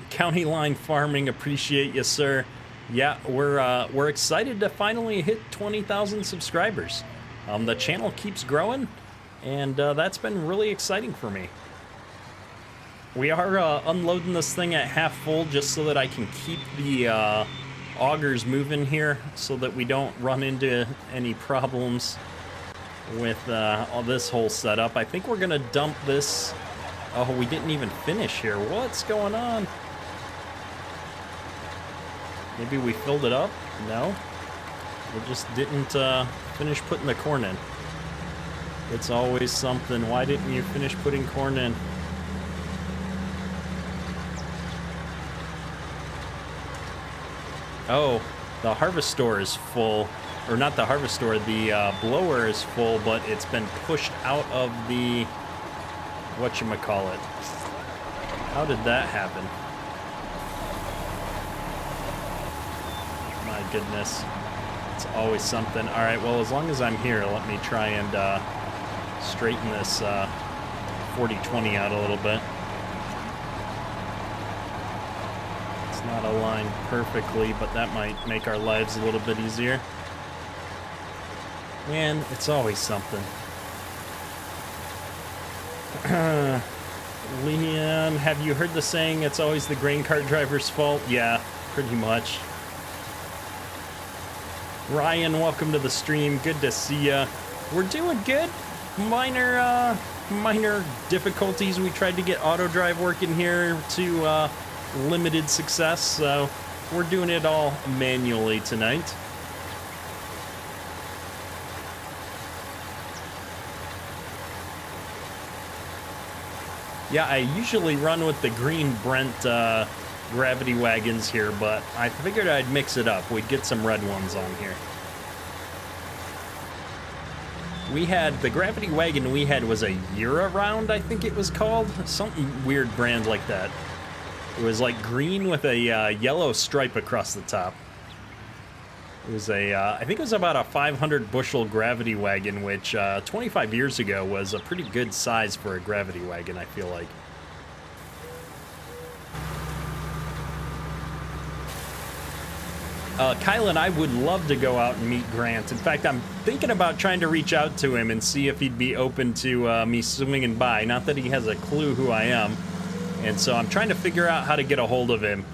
County Line Farming, appreciate you, sir. Yeah, we're excited to finally hit 20,000 subscribers. The channel keeps growing. And that's been really exciting for me. We are unloading this thing at half full just so that I can keep the augers moving here so that we don't run into any problems with all this whole setup. I think we're going to dump this. Oh, we didn't even finish here. What's going on? Maybe we filled it up? No. We just didn't finish putting the corn in. It's always something. Why didn't you finish putting corn in? Oh, the harvest store is full. Or not the harvest store, the blower is full, but it's been pushed out of the whatchamacallit. How did that happen? My goodness. It's always something. All right, well, as long as I'm here, let me try and straighten this 40-20 out a little bit. It's not aligned perfectly, but that might make our lives a little bit easier. Man, it's always something. Liam, have you heard the saying, it's always the grain cart driver's fault? Yeah, pretty much. Ryan, welcome to the stream. Good to see ya. We're doing good. minor difficulties. We tried to get auto drive working here to limited success, so we're doing it all manually tonight. Yeah, I usually run with the green Brent gravity wagons here, but I figured I'd mix it up. We'd get some red ones on here. We had, the gravity wagon we had was a year-around, I think it was called. Something weird brand like that. It was like green with a yellow stripe across the top. It was a, I think it was about a 500 bushel gravity wagon, which 25 years ago was a pretty good size for a gravity wagon, I feel like. Kyle and I would love to go out and meet Grant. In fact, I'm thinking about trying to reach out to him and see if he'd be open to me swinging by. Not that he has a clue who I am. And so I'm trying to figure out how to get a hold of him.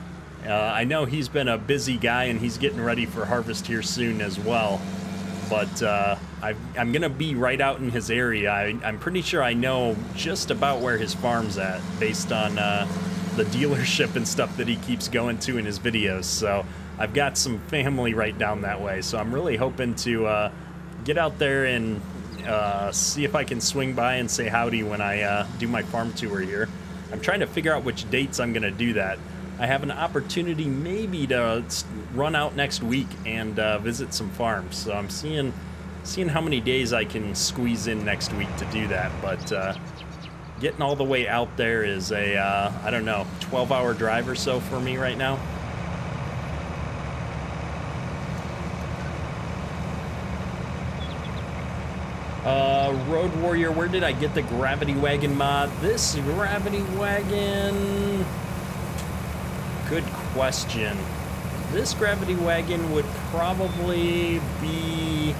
I know he's been a busy guy and he's getting ready for harvest here soon as well. But I'm going to be right out in his area. I'm pretty sure I know just about where his farm's at based on the dealership and stuff that he keeps going to in his videos. So I've got some family right down that way, so I'm really hoping to get out there and see if I can swing by and say howdy when I do my farm tour here. I'm trying to figure out which dates I'm going to do that. I have an opportunity maybe to run out next week and visit some farms, so I'm seeing how many days I can squeeze in next week to do that, but getting all the way out there is a, I don't know, 12-hour drive or so for me right now. Road Warrior, where did I get the gravity wagon mod? This gravity wagon... Good question. This gravity wagon would probably be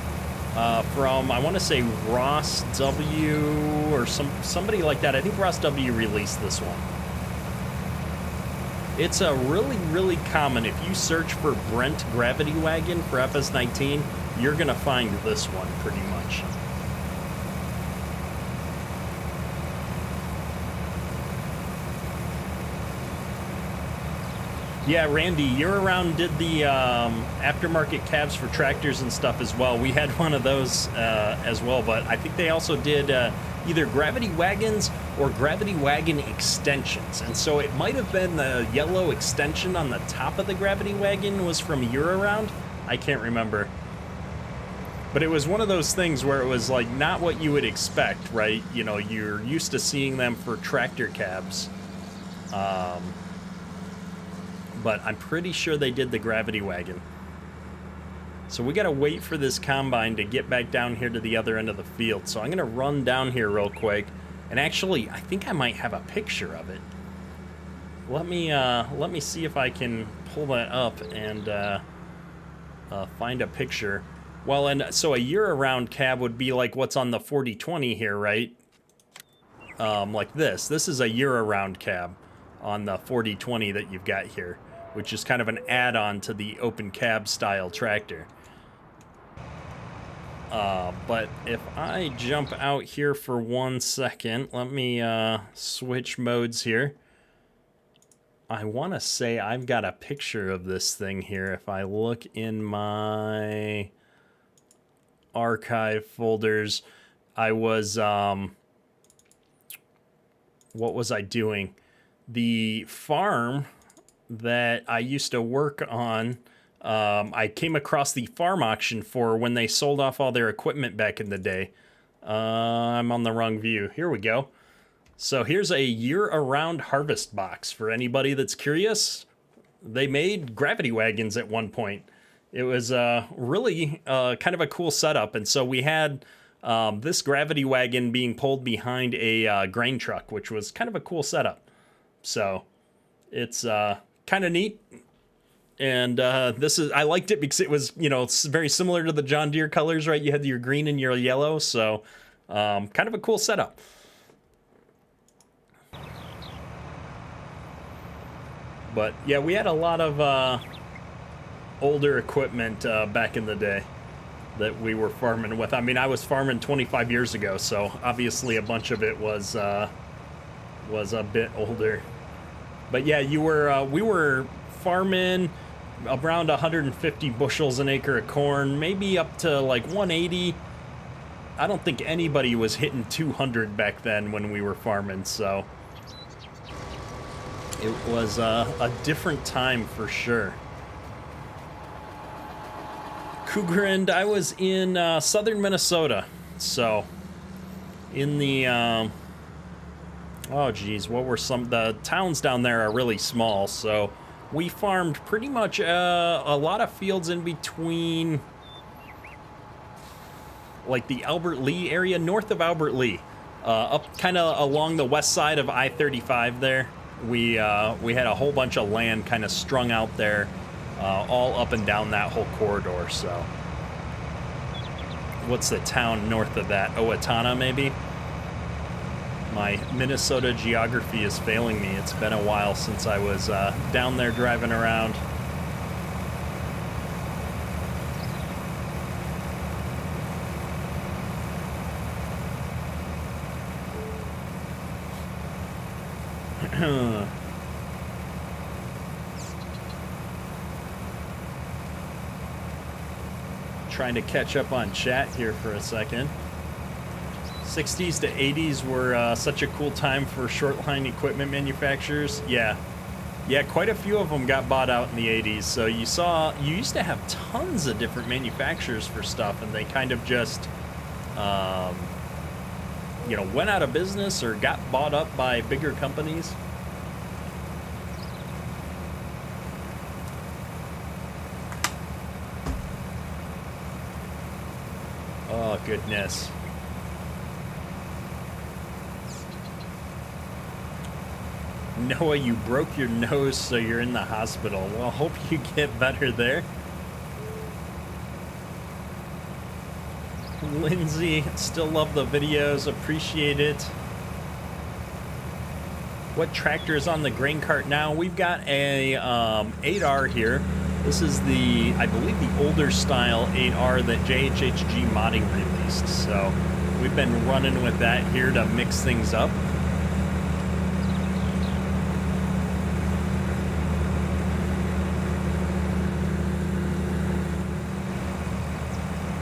from, I want to say, Ross W. or somebody like that. I think Ross W. released this one. It's a really common, if you search for Brent gravity wagon for FS19, you're going to find this one pretty much. Yeah, Randy, year-around did the aftermarket cabs for tractors and stuff as well. We had one of those as well, but I think they also did either gravity wagons or gravity wagon extensions. And so it might have been the yellow extension on the top of the gravity wagon was from year-around. I can't remember. But it was one of those things where it was like not what you would expect, right? You know, you're used to seeing them for tractor cabs. But I'm pretty sure they did the gravity wagon. So we gotta wait for this combine to get back down here to the other end of the field. So I'm gonna run down here real quick. And actually, I think I might have a picture of it. Let me see if I can pull that up and find a picture. Well, and so a year-around cab would be like what's on the 4020 here, right? Like this. This is a year-around cab on the 4020 that you've got here, which is kind of an add-on to the open cab style tractor. But if I jump out here for 1 second, let me switch modes here. I want to say I've got a picture of this thing here. If I look in my archive folders, I was, what was I doing? The farm that I used to work on, I came across the farm auction for when they sold off all their equipment back in the day. I'm on the wrong view. Here we go. So here's a year-around harvest box for anybody that's curious. They made gravity wagons at one point. It was really kind of a cool setup. And so we had this gravity wagon being pulled behind a grain truck, which was kind of a cool setup. So it's kind of neat. And I liked it because it was, you know, it's very similar to the John Deere colors, right? You had your green and your yellow. So kind of a cool setup. But yeah, we had a lot of older equipment back in the day. that we were farming with. I mean, I was farming 25 years ago, so obviously a bunch of it was a bit older. But yeah, we were farming around 150 bushels an acre of corn, maybe up to like 180. I don't think anybody was hitting 200 back then when we were farming, so it was a different time for sure. Cougarand, I was in southern Minnesota, so in the oh geez, what were the towns down there are really small, so we farmed pretty much a lot of fields in between, like the Albert Lee area, north of Albert Lee, up kind of along the west side of I-35 there. We had a whole bunch of land kind of strung out there, all up and down that whole corridor. So what's the town north of that? Owatonna, maybe? My Minnesota geography is failing me. It's been a while since I was down there driving around. Trying to catch up on chat here for a second. 60s to 80s were such a cool time for short line equipment manufacturers. Yeah, quite a few of them got bought out in the 80s. So you used to have tons of different manufacturers for stuff, and they kind of just went out of business or got bought up by bigger companies. Oh, goodness. Noah, you broke your nose, so you're in the hospital. Well, hope you get better there. Lindsay, still love the videos. Appreciate it. What tractor is on the grain cart now? We've got a 8R here. This is I believe the older style 8R that JHHG Modding released. So we've been running with that here to mix things up.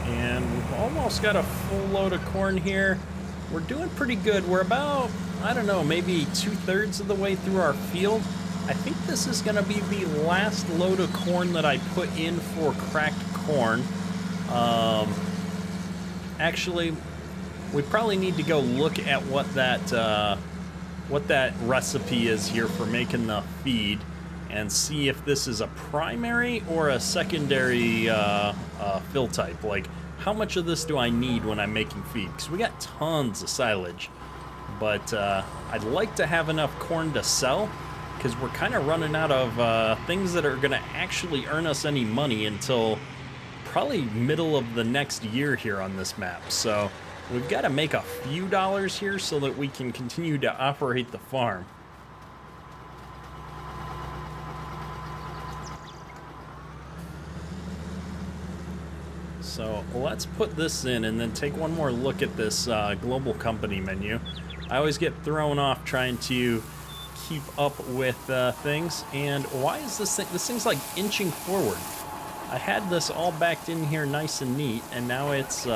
And we've almost got a full load of corn here. We're doing pretty good. We're about, I don't know, maybe 2/3 of the way through our field. I think this is going to be the last load of corn that I put in for cracked corn. Actually, we probably need to go look at what that recipe is here for making the feed and see if this is a primary or a secondary fill type. Like, how much of this do I need when I'm making feed? Because we got tons of silage, but I'd like to have enough corn to sell, because we're kind of running out of things that are going to actually earn us any money until probably middle of the next year here on this map. So we've got to make a few dollars here so that we can continue to operate the farm. So let's put this in and then take one more look at this global company menu. I always get thrown off trying to keep up with things. And why is this thing's like inching forward? I had this all backed in here nice and neat, and now it's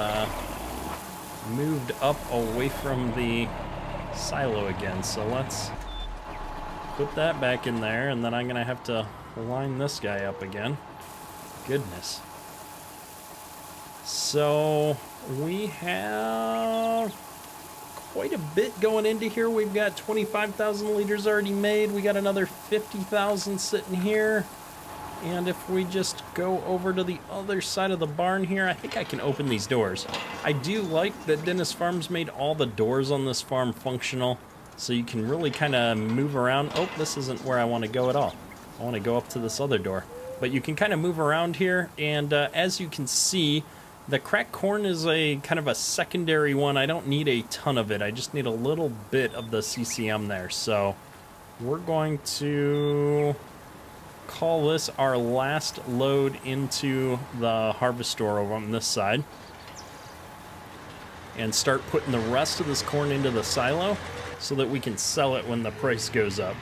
moved up away from the silo again. So let's put that back in there, and then I'm gonna have to line this guy up again. Goodness. So we have quite a bit going into here. We've got 25,000 liters already made. We got another 50,000 sitting here. And if we just go over to the other side of the barn here, I think I can open these doors. I do like that Diniz Farms made all the doors on this farm functional, so you can really kind of move around. Oh, this isn't where I want to go at all. I want to go up to this other door. But you can kind of move around here, and as you can see, the cracked corn is a kind of a secondary one. I don't need a ton of it. I just need a little bit of the CCM there. So we're going to call this our last load into the harvest store over on this side and start putting the rest of this corn into the silo so that we can sell it when the price goes up.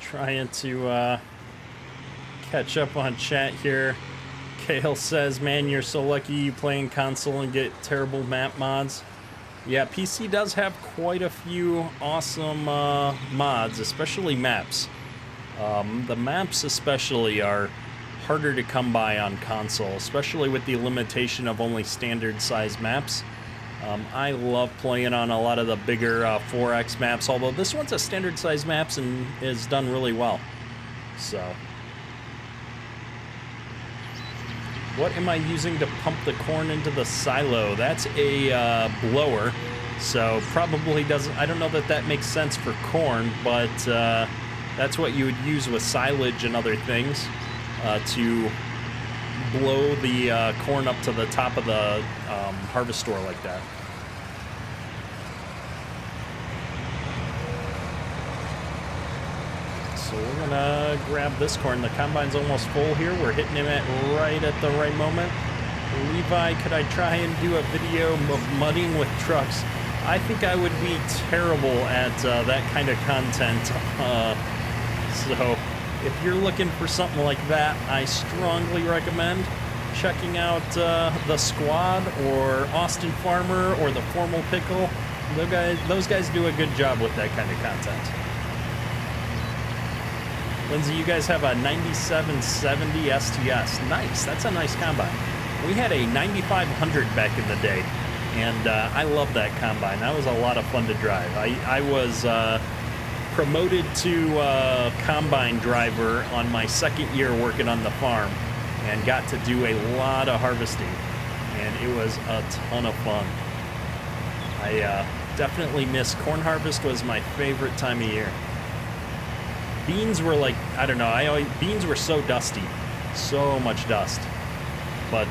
Trying to catch up on chat here. Kale says, man, you're so lucky you play in console and get terrible map mods. Yeah, PC does have quite a few awesome mods, especially maps. The maps especially are harder to come by on console, especially with the limitation of only standard size maps. I love playing on a lot of the bigger 4X maps, although this one's a standard size maps and is done really well. So, what am I using to pump the corn into the silo? That's a blower, so probably doesn't, I don't know that that makes sense for corn, but that's what you would use with silage and other things to blow the corn up to the top of the harvest store like that. So we're gonna grab this corn. The combine's almost full here. We're hitting him right at the right moment. Levi, could I try and do a video of mudding with trucks? I think I would be terrible at that kind of content. So if you're looking for something like that, I strongly recommend checking out The Squad or Austin Farmer or The Formal Pickle. Those guys do a good job with that kind of content. Lindsay, you guys have a 9770 STS. Nice, that's a nice combine. We had a 9500 back in the day, and I love that combine. That was a lot of fun to drive. I was promoted to combine driver on my second year working on the farm and got to do a lot of harvesting, and it was a ton of fun. I definitely miss corn harvest. Was my favorite time of year. Beans were like, I don't know, beans were so dusty, so much dust, but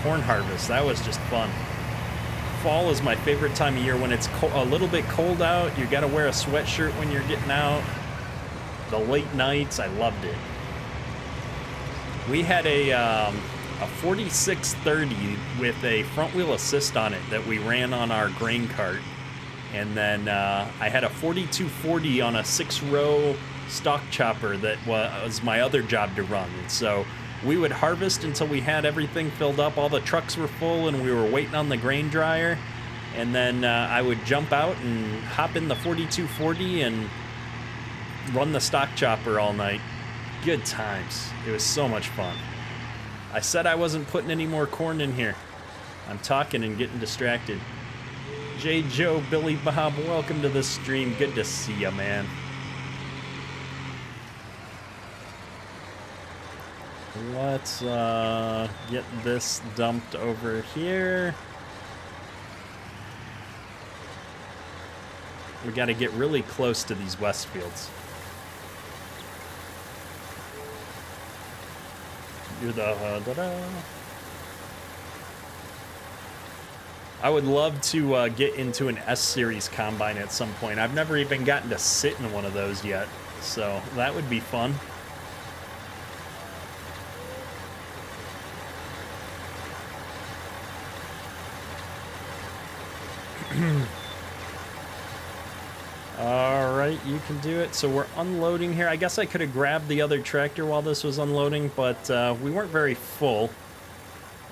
corn harvest, that was just fun. Fall is my favorite time of year when it's a little bit cold out. You got to wear a sweatshirt when you're getting out. The late nights, I loved it. We had a 4630 with a front wheel assist on it that we ran on our grain cart. And then I had a 4240 on a 6-row stalk chopper that was my other job to run. And so we would harvest until we had everything filled up. All the trucks were full and we were waiting on the grain dryer. And then I would jump out and hop in the 4240 and run the stock chopper all night. Good times. It was so much fun. I said I wasn't putting any more corn in here. I'm talking and getting distracted. J. Joe, Billy Bob, welcome to the stream. Good to see ya, man. Let's get this dumped over here. We got to get really close to these west fields. You're the I would love to get into an S-Series combine at some point. I've never even gotten to sit in one of those yet, so that would be fun. All right, you can do it. So we're unloading here. I guess I could have grabbed the other tractor while this was unloading, but we weren't very full.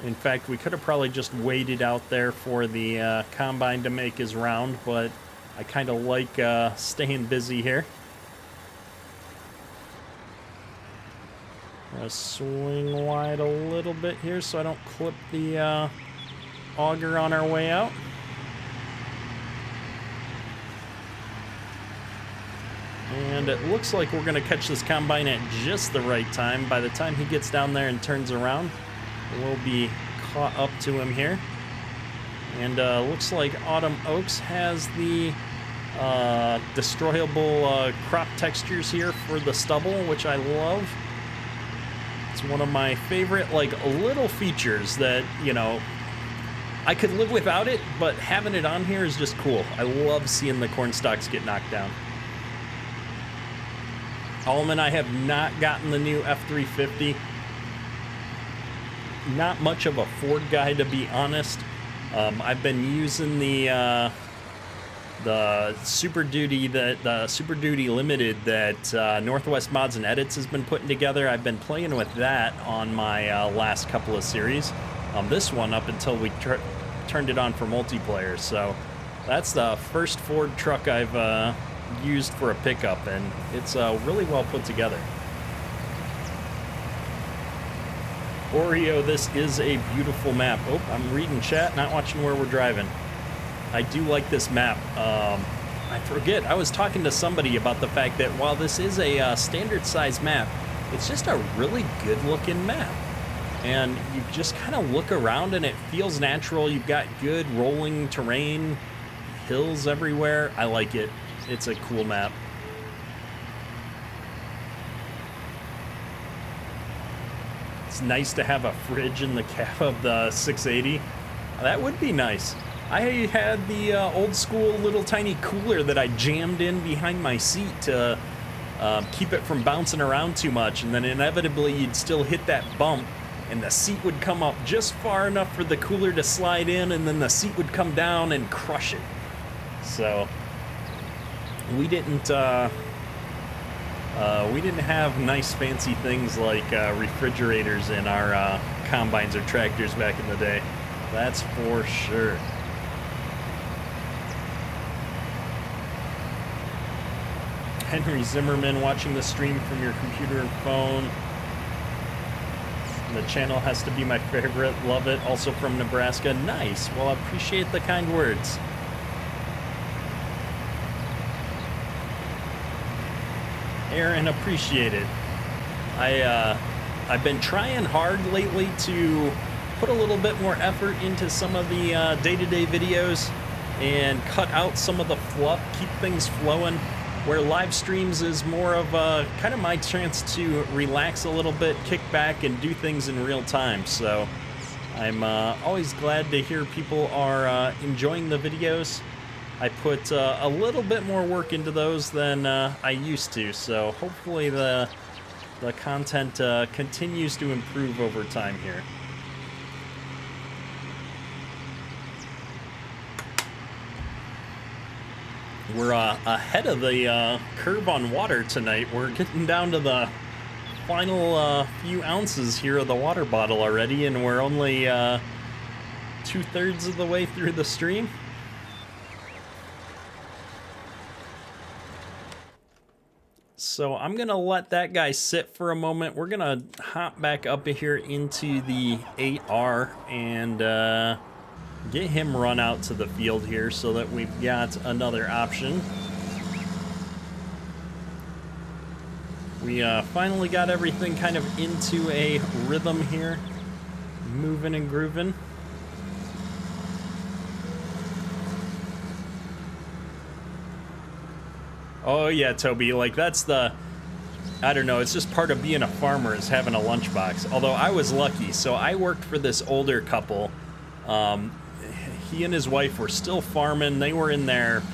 In fact, we could have probably just waited out there for the combine to make his round, but I kind of like staying busy here. I'm gonna swing wide a little bit here so I don't clip the auger on our way out. And it looks like we're going to catch this combine at just the right time. By the time he gets down there and turns around, we'll be caught up to him here. And looks like Autumn Oaks has the destroyable crop textures here for the stubble, which I love. It's It's one of my favorite, like, little features that, you know, I could live without it, but having it on here is just cool. I love seeing the corn stalks get knocked down. Allman, I have not gotten the new F350. Not much of a Ford guy, to be honest. I've been using the Super Duty, the Super Duty Limited that Northwest Mods and Edits has been putting together. I've been playing with that on my last couple of series. This one up until we turned it on for multiplayer. So that's the first Ford truck I've used for a pickup, and it's really well put together. Oreo, this is a beautiful map. Oh, I'm reading chat, not watching where we're driving. I do like this map. I forget, I was talking to somebody about the fact that while this is a standard size map, it's just a really good looking map. And you just kind of look around and it feels natural. You've got good rolling terrain, hills everywhere. I like it. It's a cool map. It's nice to have a fridge in the cab of the 680. That would be nice. I had the old school little tiny cooler that I jammed in behind my seat to keep it from bouncing around too much, and then inevitably you'd still hit that bump and the seat would come up just far enough for the cooler to slide in, and then the seat would come down and crush it. So we didn't have nice fancy things like refrigerators in our combines or tractors back in the day. That's for sure. Henry Zimmerman watching the stream from your computer and phone. The channel has to be my favorite. Love it. Also from Nebraska. Nice. Well, I appreciate the kind words. Aaron, appreciate it. I've been trying hard lately to put a little bit more effort into some of the day-to-day videos and cut out some of the fluff, keep things flowing, where live streams is more of a kind of my chance to relax a little bit, kick back, and do things in real time. So I'm always glad to hear people are enjoying the videos. I put a little bit more work into those than I used to, so hopefully the content continues to improve over time here. We're ahead of the curve on water tonight. We're getting down to the final few ounces here of the water bottle already, and we're only 2/3 of the way through the stream. So I'm gonna let that guy sit for a moment. We're gonna hop back up here into the 8R and get him run out to the field here so that we've got another option. We finally got everything kind of into a rhythm here, moving and grooving. Oh yeah, Toby, like that's the, I don't know, it's just part of being a farmer is having a lunchbox. Although I was lucky, so I worked for this older couple. He and his wife were still farming. They were in their,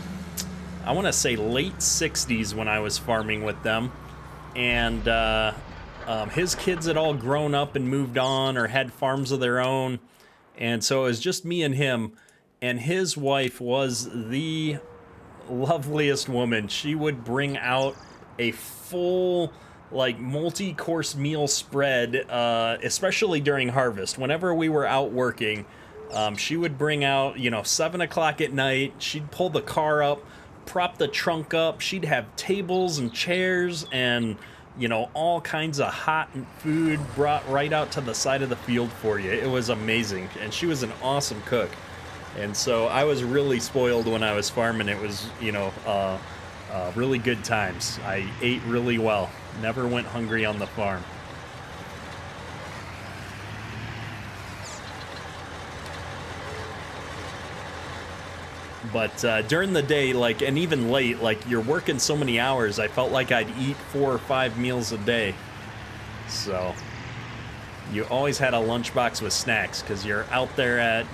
I want to say late 60s when I was farming with them. And his kids had all grown up and moved on or had farms of their own. And so it was just me and him. And his wife was the loveliest woman. She would bring out a full, like, multi-course meal spread, especially during harvest. Whenever we were out working, she would bring out, 7 o'clock at night. She'd pull the car up, prop the trunk up. She'd have tables and chairs and, all kinds of hot food brought right out to the side of the field for you. It was amazing. And she was an awesome cook. And so I was really spoiled when I was farming. It was, really good times. I ate really well. Never went hungry on the farm. But during the day, and even late, you're working so many hours, I felt like I'd eat 4 or 5 meals a day. So you always had a lunchbox with snacks because you're out there at,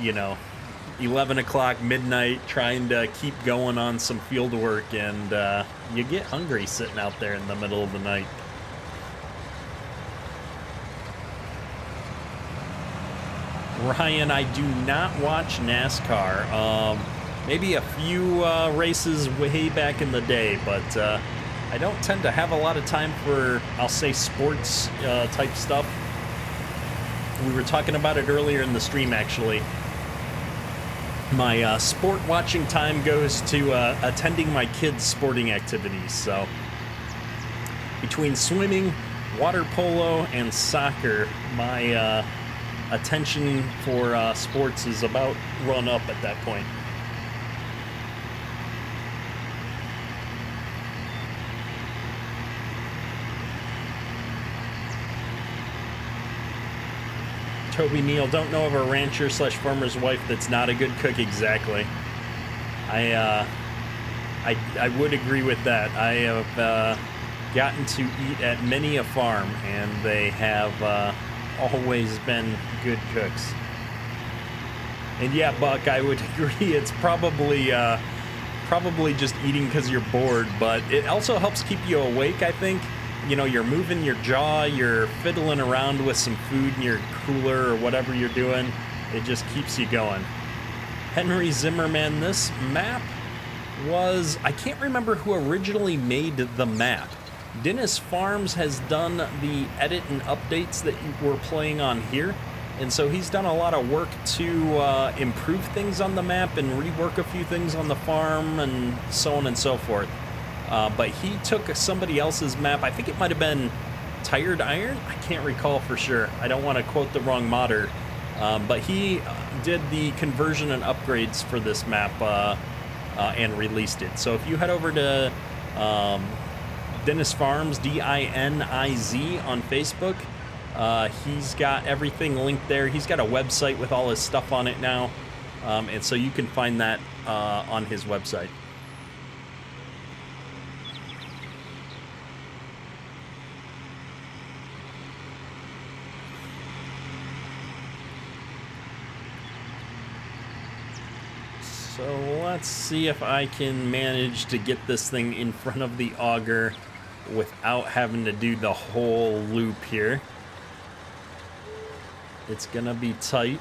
11 o'clock, midnight, trying to keep going on some field work, and you get hungry sitting out there in the middle of the night. Ryan, I do not watch NASCAR. Maybe a few races way back in the day, but I don't tend to have a lot of time for, I'll say, sports type stuff. We were talking about it earlier in the stream, actually. My sport watching time goes to attending my kids' sporting activities. So between swimming, water polo, and soccer, my attention for sports is about run up at that point. Toby Neal, don't know of a rancher / farmer's wife that's not a good cook. Exactly. I would agree with that. I have gotten to eat at many a farm, and they have always been good cooks. And yeah, Buck, I would agree. It's probably just eating because you're bored, but it also helps keep you awake, I think. You're moving your jaw, you're fiddling around with some food in your cooler or whatever you're doing. It just keeps you going. Henry Zimmerman, this map was, I can't remember who originally made the map. Diniz Farms has done the edit and updates that we're playing on here. And so he's done a lot of work to improve things on the map and rework a few things on the farm and so on and so forth. But he took somebody else's map. I think it might have been Tired Iron. I can't recall for sure. I don't want to quote the wrong modder. But he did the conversion and upgrades for this map and released it. So if you head over to Diniz Farms, Diniz on Facebook, he's got everything linked there. He's got a website with all his stuff on it now. And so you can find that on his website. So let's see if I can manage to get this thing in front of the auger without having to do the whole loop here. It's gonna be tight.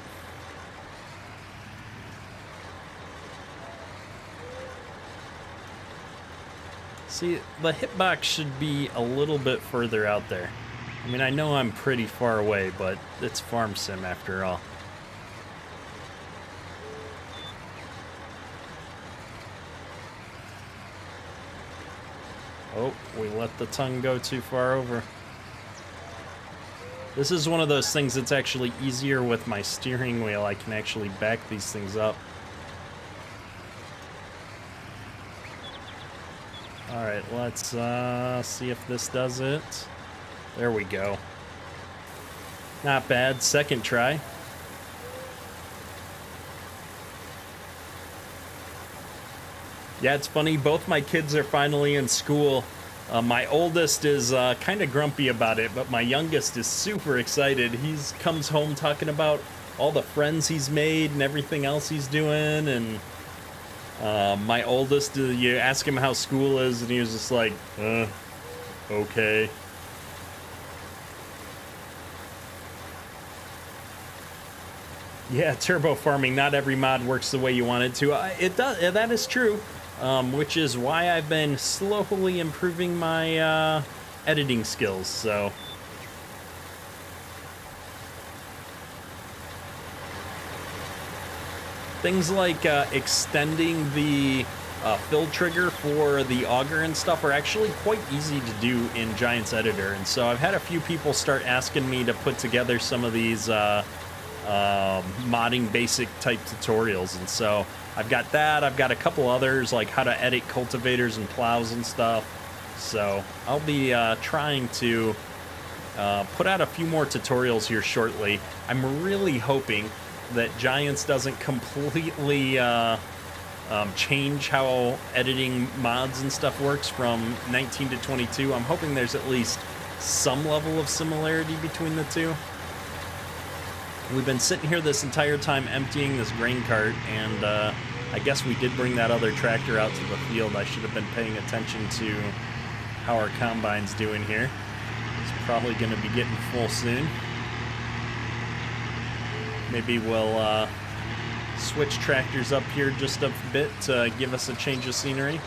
See, the hitbox should be a little bit further out there. I mean, I know I'm pretty far away, but it's farm sim after all. Oh, we let the tongue go too far over. This is one of those things that's actually easier with my steering wheel. I can actually back these things up. Alright, let's see if this does it. There we go. Not bad. Second try. Yeah, it's funny. Both my kids are finally in school. My oldest is kind of grumpy about it, but my youngest is super excited. He comes home talking about all the friends he's made and everything else he's doing. And my oldest, you ask him how school is, and he was just like, okay. Yeah, turbo farming, not every mod works the way you want it to. It does, that is true. Which is why I've been slowly improving my editing skills, so. Things like extending the fill trigger for the auger and stuff are actually quite easy to do in Giants Editor, and so I've had a few people start asking me to put together some of these modding basic type tutorials, and so I've got that. I've got a couple others, like how to edit cultivators and plows and stuff. So I'll be trying to put out a few more tutorials here shortly. I'm really hoping that Giants doesn't completely change how editing mods and stuff works from 19 to 22. I'm hoping there's at least some level of similarity between the two. We've been sitting here this entire time emptying this grain cart, and I guess we did bring that other tractor out to the field. I should have been paying attention to how our combine's doing here. It's probably going to be getting full soon. Maybe we'll switch tractors up here just a bit to give us a change of scenery.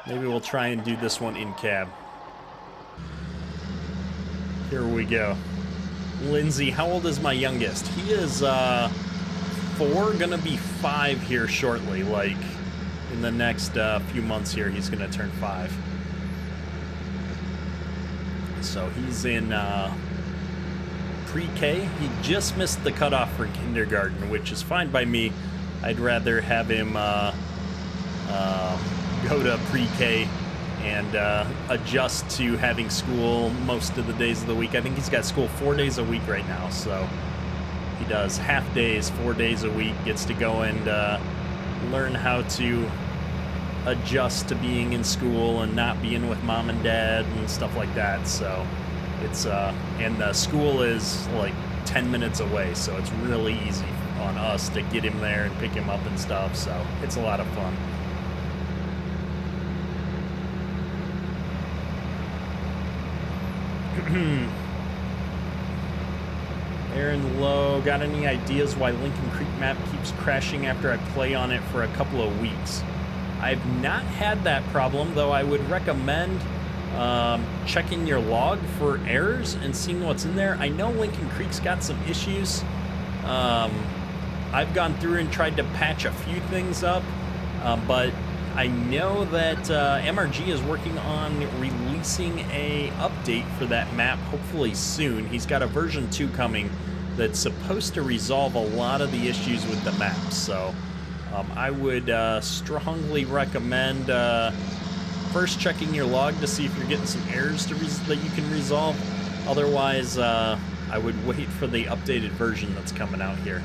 Maybe we'll try and do this one in cab. Here we go. Lindsay, how old is my youngest? He is 4, gonna be 5 here shortly. Like in the next few months here, he's gonna turn 5. So he's in pre-K. He just missed the cutoff for kindergarten, which is fine by me. I'd rather have him go to pre-K and adjust to having school most of the days of the week. I think he's got school 4 days a week right now, so he does half days, 4 days a week, gets to go and learn how to adjust to being in school and not being with mom and dad and stuff like that. So it's and the school is like 10 minutes away, so it's really easy on us to get him there and pick him up and stuff, so it's a lot of fun. Aaron Lowe, got any ideas why Lincoln Creek map keeps crashing after I play on it for a couple of weeks? I've not had that problem, though I would recommend checking your log for errors and seeing what's in there. I know Lincoln Creek's got some issues. I've gone through and tried to patch a few things up, but I know that MRG is working on releasing a update for that map hopefully soon. He's got a version 2 coming that's supposed to resolve a lot of the issues with the map. So I would strongly recommend first checking your log to see if you're getting some errors that you can resolve. Otherwise, I would wait for the updated version that's coming out here.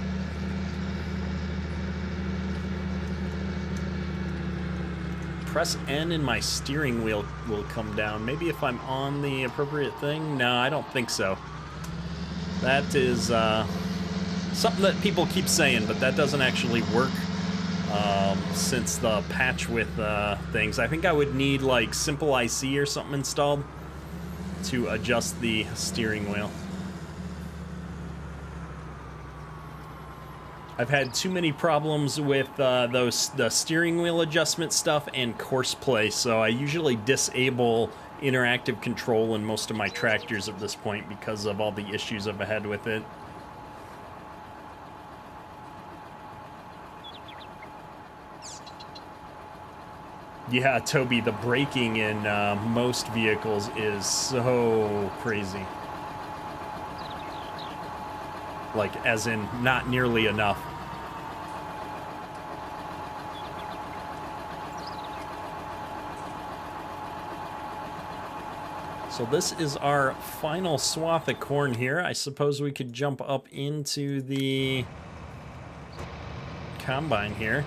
Press N and my steering wheel will come down. Maybe if I'm on the appropriate thing? No, I don't think so. That is something that people keep saying, but that doesn't actually work since the patch with things. I think I would need like Simple IC or something installed to adjust the steering wheel. I've had too many problems with the steering wheel adjustment stuff and course play, so I usually disable interactive control in most of my tractors at this point because of all the issues I've had with it. Yeah, Toby, the braking in most vehicles is so crazy. Like, as in, not nearly enough. So this is our final swath of corn here. I suppose we could jump up into the combine here.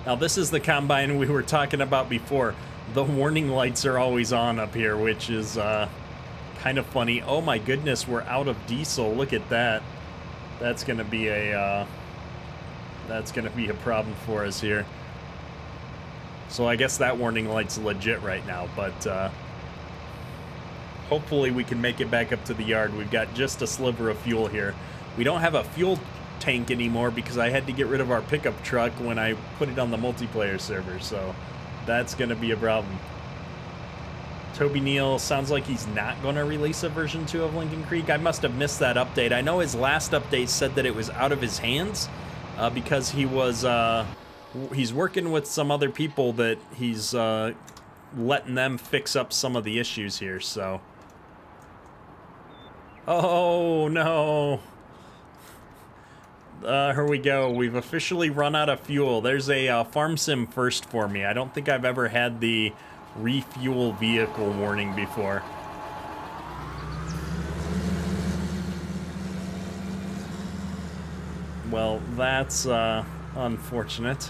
Now, this is the combine we were talking about before. The warning lights are always on up here, which is kind of funny. Oh my goodness, we're out of diesel. Look at that. That's gonna be a problem for us here. So I guess that warning light's legit right now, but hopefully we can make it back up to the yard. We've got just a sliver of fuel here. We don't have a fuel tank anymore because I had to get rid of our pickup truck when I put it on the multiplayer server, so that's gonna be a problem. Toby Neal sounds like he's not going to release a version 2 of Lincoln Creek. I must have missed that update. I know his last update said that it was out of his hands because he was he's working with some other people that he's letting them fix up some of the issues here. So, oh no! Here we go. We've officially run out of fuel. There's a farm sim first for me. I don't think I've ever had the refuel vehicle warning before. Well, that's unfortunate.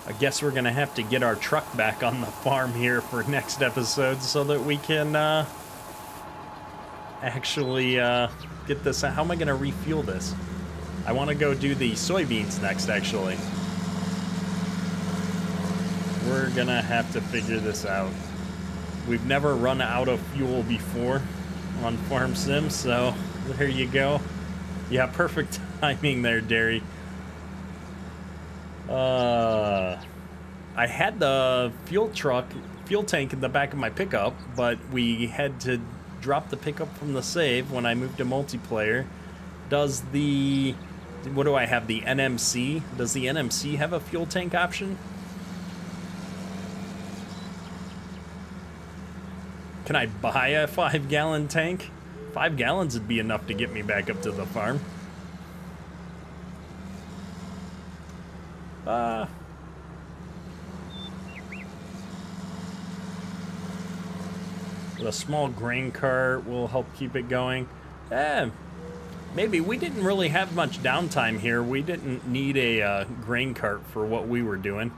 I guess we're gonna have to get our truck back on the farm here for next episode so that we can actually get this. How am I gonna refuel this? I want to go do the soybeans next, actually. We're gonna have to figure this out. We've never run out of fuel before on Farm Sim, so there you go. Yeah, perfect timing there, Derry. I had the fuel tank in the back of my pickup, but we had to drop the pickup from the save when I moved to multiplayer. Does the... what do I have? The NMC? Does the NMC have a fuel tank option? Can I buy a 5-gallon tank? 5 gallons would be enough to get me back up to the farm. A small grain cart will help keep it going. Maybe. We didn't really have much downtime here. We didn't need a grain cart for what we were doing.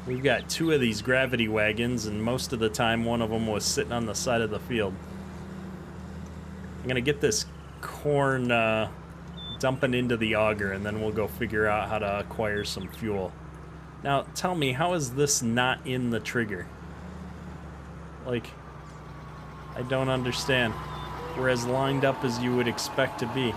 We've got 2 of these gravity wagons, and most of the time one of them was sitting on the side of the field. I'm gonna get this corn dumping into the auger, and then we'll go figure out how to acquire some fuel. Now, tell me, how is this not in the trigger? Like, I don't understand. We're as lined up as you would expect to be.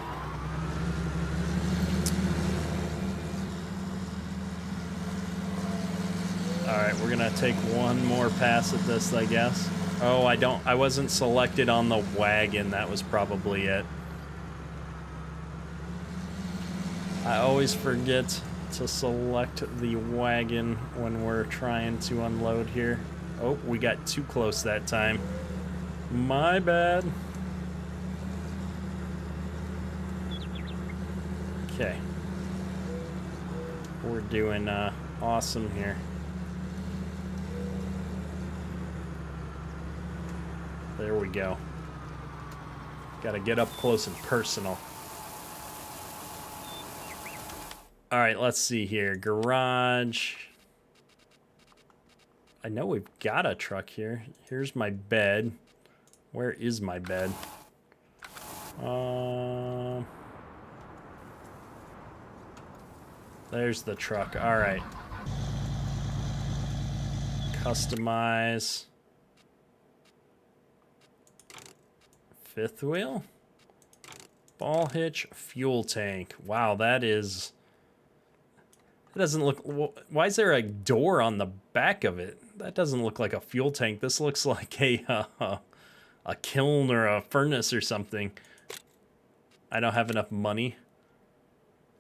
Alright, we're gonna take one more pass at this, I guess. Oh, I wasn't selected on the wagon. That was probably it. I always forget to select the wagon when we're trying to unload here. Oh, we got too close that time. My bad. Okay. We're doing awesome here. There we go. Gotta get up close and personal. Alright, let's see here. Garage. I know we've got a truck here. Here's my bed. Where is my bed? There's the truck. Alright. Customize. 5th wheel? Ball hitch, fuel tank. Wow, that is... It doesn't look... Why is there a door on the back of it? That doesn't look like a fuel tank. This looks like a kiln or a furnace or something. I don't have enough money.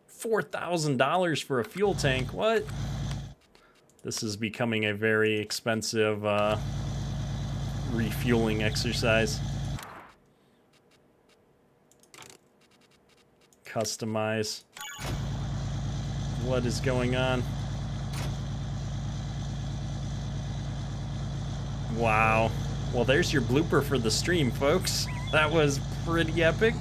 $4,000 for a fuel tank. What? This is becoming a very expensive refueling exercise. Customize. What is going on? Wow. Well, there's your blooper for the stream, folks. That was pretty epic.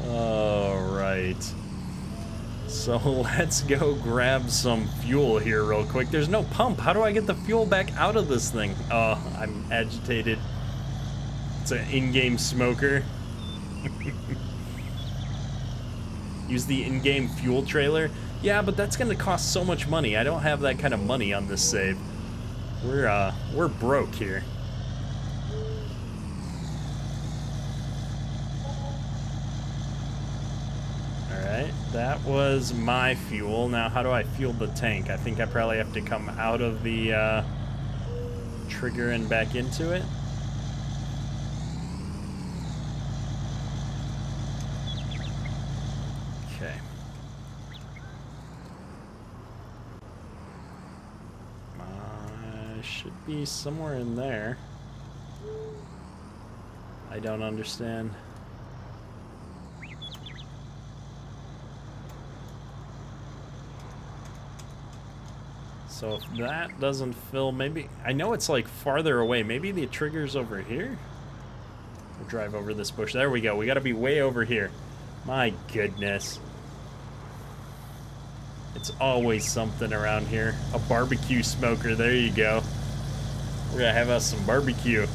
All right. So let's go grab some fuel here real quick. There's no pump. How do I get the fuel back out of this thing? Oh, I'm agitated. It's an in-game smoker. Use the in-game fuel trailer. Yeah, but that's gonna cost so much money. I don't have that kind of money on this save. We're broke here. Alright, that was my fuel. Now how do I fuel the tank? I think I probably have to come out of the trigger and back into it. Okay. Should be somewhere in there. I don't understand. So if that doesn't fill, maybe... I know it's like farther away. Maybe the trigger's over here? We'll drive over this bush. There we go. We gotta be way over here. My goodness. It's always something around here. A barbecue smoker, there you go. We're gonna have us some barbecue.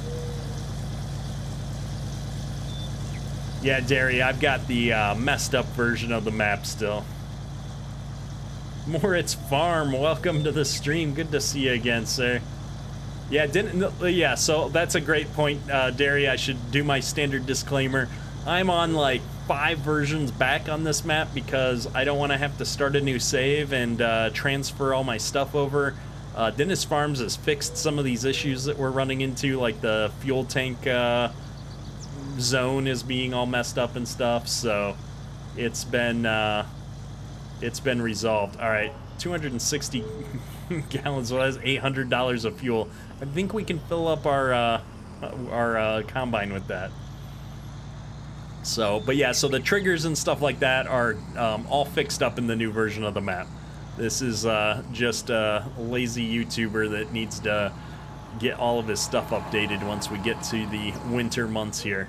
Yeah, Derry, I've got the messed up version of the map still. Moritz Farm, welcome to the stream. Good to see you again, sir. Yeah, so that's a great point, Derry. I should do my standard disclaimer. I'm on like 5 versions back on this map because I don't want to have to start a new save and transfer all my stuff over. Diniz Farms has fixed some of these issues that we're running into, like the fuel tank zone is being all messed up and stuff, so it's been resolved. All right, 260 gallons, well, that's $800 of fuel. I think we can fill up our combine with that. So, but yeah, so the triggers and stuff like that are all fixed up in the new version of the map. This is just a lazy YouTuber that needs to get all of his stuff updated once we get to the winter months here.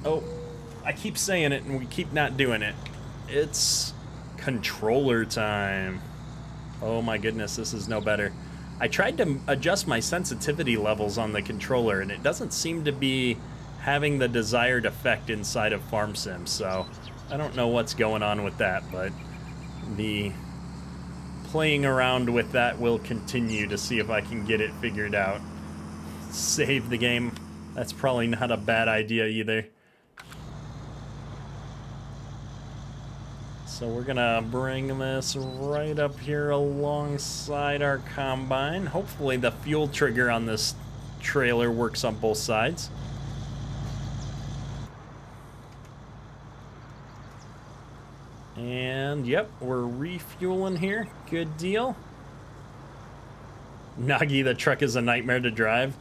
Oh, I keep saying it and we keep not doing it. It's controller time. Oh my goodness, this is no better. I tried to adjust my sensitivity levels on the controller and it doesn't seem to be having the desired effect inside of Farm Sim, so I don't know what's going on with that, but the playing around with that will continue to see if I can get it figured out. Save the game. That's probably not a bad idea either. So we're gonna bring this right up here alongside our combine. Hopefully the fuel trigger on this trailer works on both sides. And yep, we're refueling here. Good deal. Nagi, the truck is a nightmare to drive.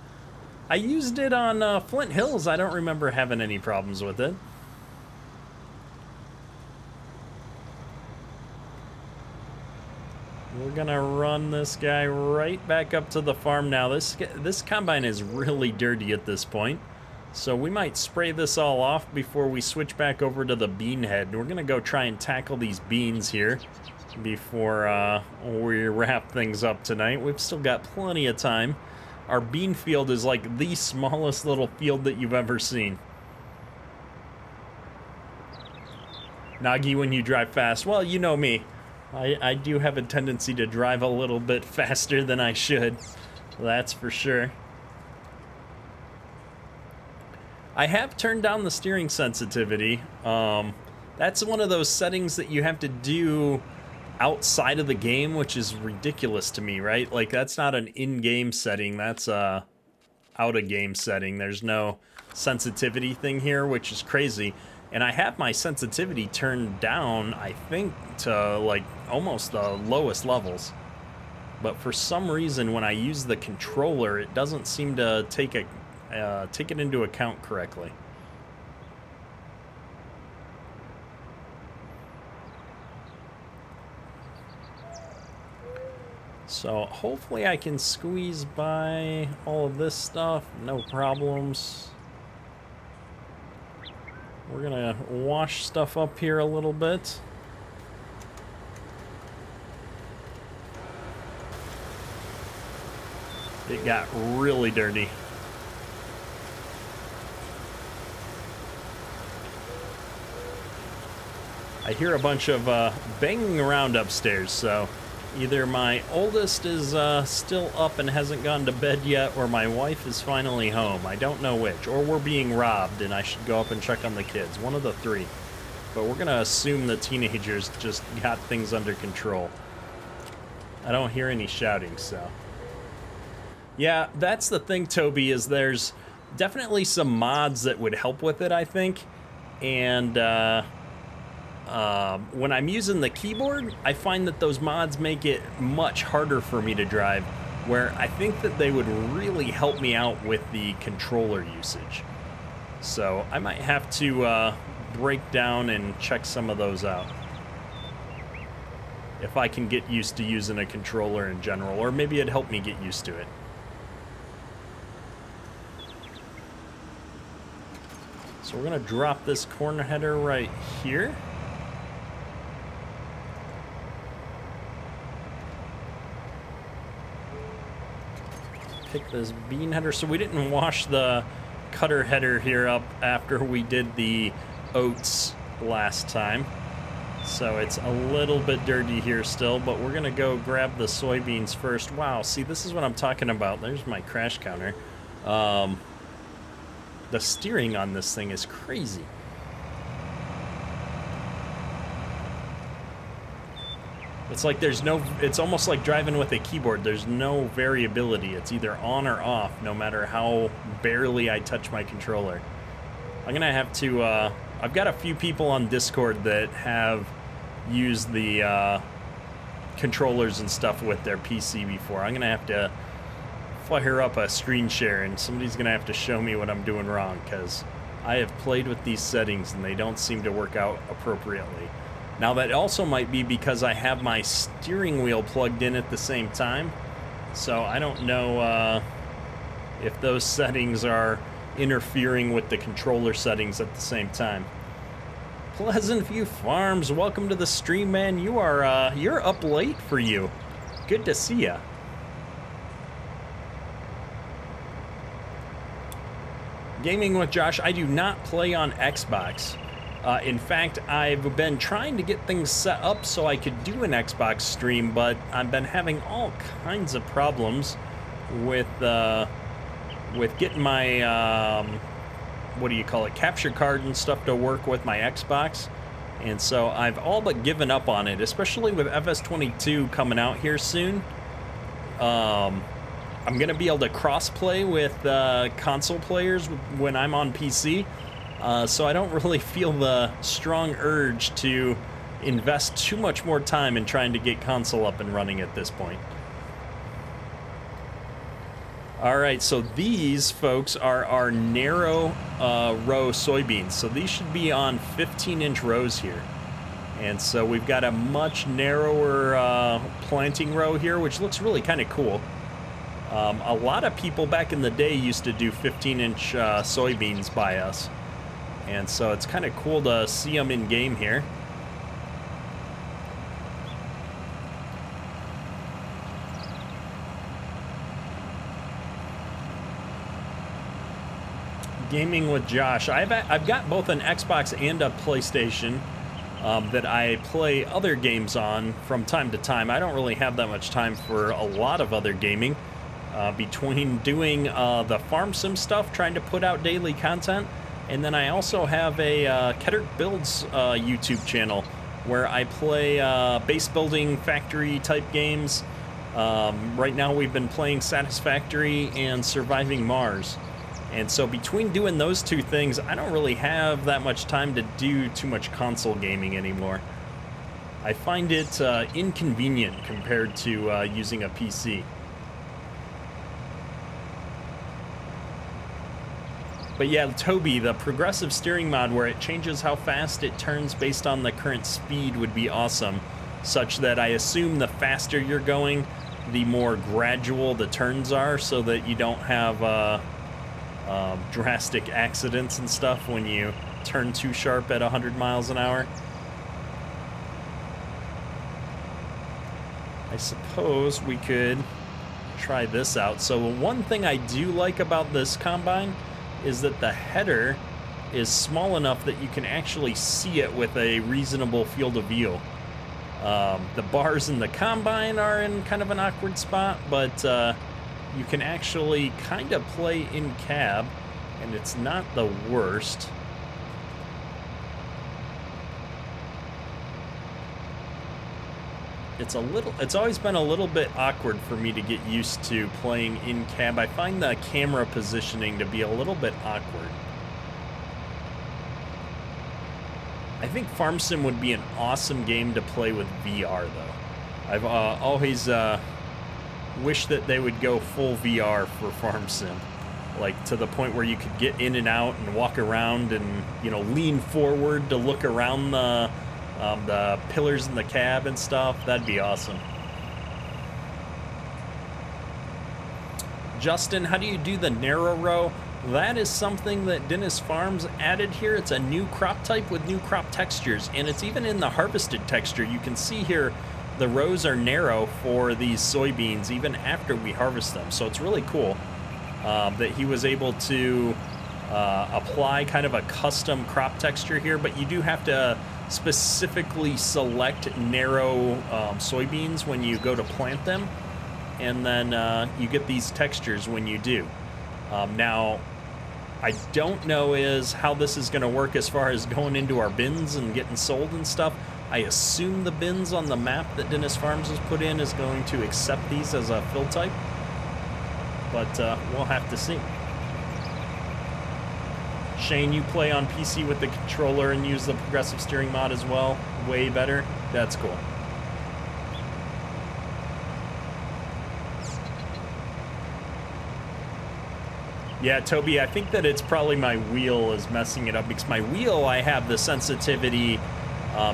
I used it on Flint Hills. I don't remember having any problems with it. We're gonna run this guy right back up to the farm now. This combine is really dirty at this point, so we might spray this all off before we switch back over to the bean head. We're gonna go try and tackle these beans here before we wrap things up tonight. We've still got plenty of time. Our bean field is like the smallest little field that you've ever seen. Nagi, when you drive fast, well, you know me. I do have a tendency to drive a little bit faster than I should. That's for sure. I have turned down the steering sensitivity. That's one of those settings that you have to do outside of the game, which is ridiculous to me, right? Like, that's not an in-game setting. That's a out-of-game setting. There's no sensitivity thing here, which is crazy. And I have my sensitivity turned down, I think, to like almost the lowest levels. But for some reason, when I use the controller, it doesn't seem to take it into account correctly. So hopefully I can squeeze by all of this stuff, no problems. We're gonna wash stuff up here a little bit. It got really dirty. I hear a bunch of banging around upstairs, so either my oldest is still up and hasn't gone to bed yet, or my wife is finally home. I don't know which. Or we're being robbed and I should go up and check on the kids. One of the three. But we're gonna assume the teenagers just got things under control. I don't hear any shouting, so. Yeah, that's the thing, Toby, is there's definitely some mods that would help with it, I think. And when I'm using the keyboard, I find that those mods make it much harder for me to drive, where I think that they would really help me out with the controller usage. So I might have to break down and check some of those out. If I can get used to using a controller in general, or maybe it'd help me get used to it. So we're gonna drop this corn header right here. Pick this bean header. So we didn't wash the cutter header here up after we did the oats last time. So it's a little bit dirty here still, but we're gonna go grab the soybeans first. Wow, see, this is what I'm talking about. There's my crash counter. The steering on this thing is crazy. It's like there's no, it's almost like driving with a keyboard. There's no variability. It's either on or off, no matter how barely I touch my controller. I'm gonna have to, I've got a few people on Discord that have used the controllers and stuff with their PC before. I'm gonna have to fire up a screen share and somebody's gonna have to show me what I'm doing wrong, because I have played with these settings and they don't seem to work out appropriately. Now that also might be because I have my steering wheel plugged in at the same time, so I don't know if those settings are interfering with the controller settings at the same time. Pleasant View Farms, welcome to the stream, man. You are you're up late for you. Good to see ya. Gaming with Josh. I do not play on Xbox. In fact, I've been trying to get things set up so I could do an Xbox stream, but I've been having all kinds of problems with getting my, what do you call it, capture card and stuff to work with my Xbox. And so I've all but given up on it, especially with FS22 coming out here soon. I'm going to be able to cross-play with console players when I'm on PC. So I don't really feel the strong urge to invest too much more time in trying to get console up and running at this point. All right, so these, folks, are our narrow row soybeans. So these should be on 15-inch rows here. And so we've got a much narrower planting row here, which looks really kind of cool. A lot of people back in the day used to do 15-inch soybeans by us. And so it's kind of cool to see them in game here. Gaming with Josh. I've got both an Xbox and a PlayStation that I play other games on from time to time. I don't really have that much time for a lot of other gaming. Between doing the farm sim stuff, trying to put out daily content, and then I also have a Kettert Builds YouTube channel where I play base building factory type games. Right now we've been playing Satisfactory and Surviving Mars. And so between doing those two things, I don't really have that much time to do too much console gaming anymore. I find it inconvenient compared to using a PC. But yeah, Toby, the progressive steering mod where it changes how fast it turns based on the current speed would be awesome, such that I assume the faster you're going, the more gradual the turns are, so that you don't have drastic accidents and stuff when you turn too sharp at 100 miles an hour. I suppose we could try this out. So one thing I do like about this combine is that the header is small enough that you can actually see it with a reasonable field of view. The bars in the combine are in kind of an awkward spot, but you can actually kind of play in cab, and it's not the worst. It's always been a little bit awkward for me to get used to playing in cab. I find the camera positioning to be a little bit awkward. I think Farm Sim would be an awesome game to play with VR, though. I've always wished that they would go full VR for Farm Sim, like to the point where you could get in and out and walk around and, you know, lean forward to look around the pillars in the cab and stuff. That'd be awesome. Justin, how do you do the narrow row? that is something that Diniz Farms added here. It's a new crop type with new crop textures, and it's even in the harvested texture. You can see here the rows are narrow for these soybeans even after we harvest them. So it's really cool that he was able to apply kind of a custom crop texture here, but you do have to specifically select narrow soybeans when you go to plant them, and then you get these textures when you do. Now, I don't know how this is going to work as far as going into our bins and getting sold and stuff. I assume the bins on the map that Diniz Farms has put in is going to accept these as a fill type, but we'll have to see. Shane, you play on PC with the controller and use the progressive steering mod as well? Way better? That's cool. Yeah, Toby, I think that it's probably my wheel is messing it up, because my wheel, I have the sensitivity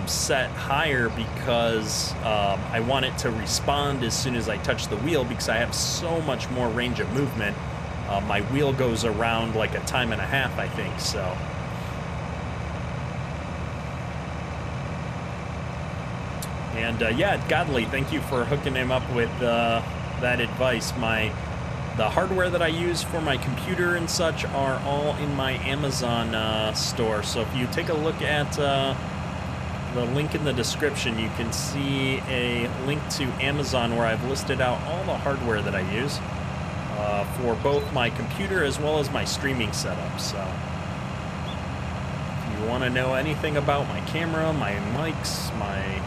set higher because I want it to respond as soon as I touch the wheel, because I have so much more range of movement. My wheel goes around like a time and a half, I think, so. And yeah, Godly, thank you for hooking him up with that advice. The hardware that I use for my computer and such are all in my Amazon store. So if you take a look at the link in the description, you can see a link to Amazon where I've listed out all the hardware that I use for both my computer as well as my streaming setup. So if you want to know anything about my camera, my mics, my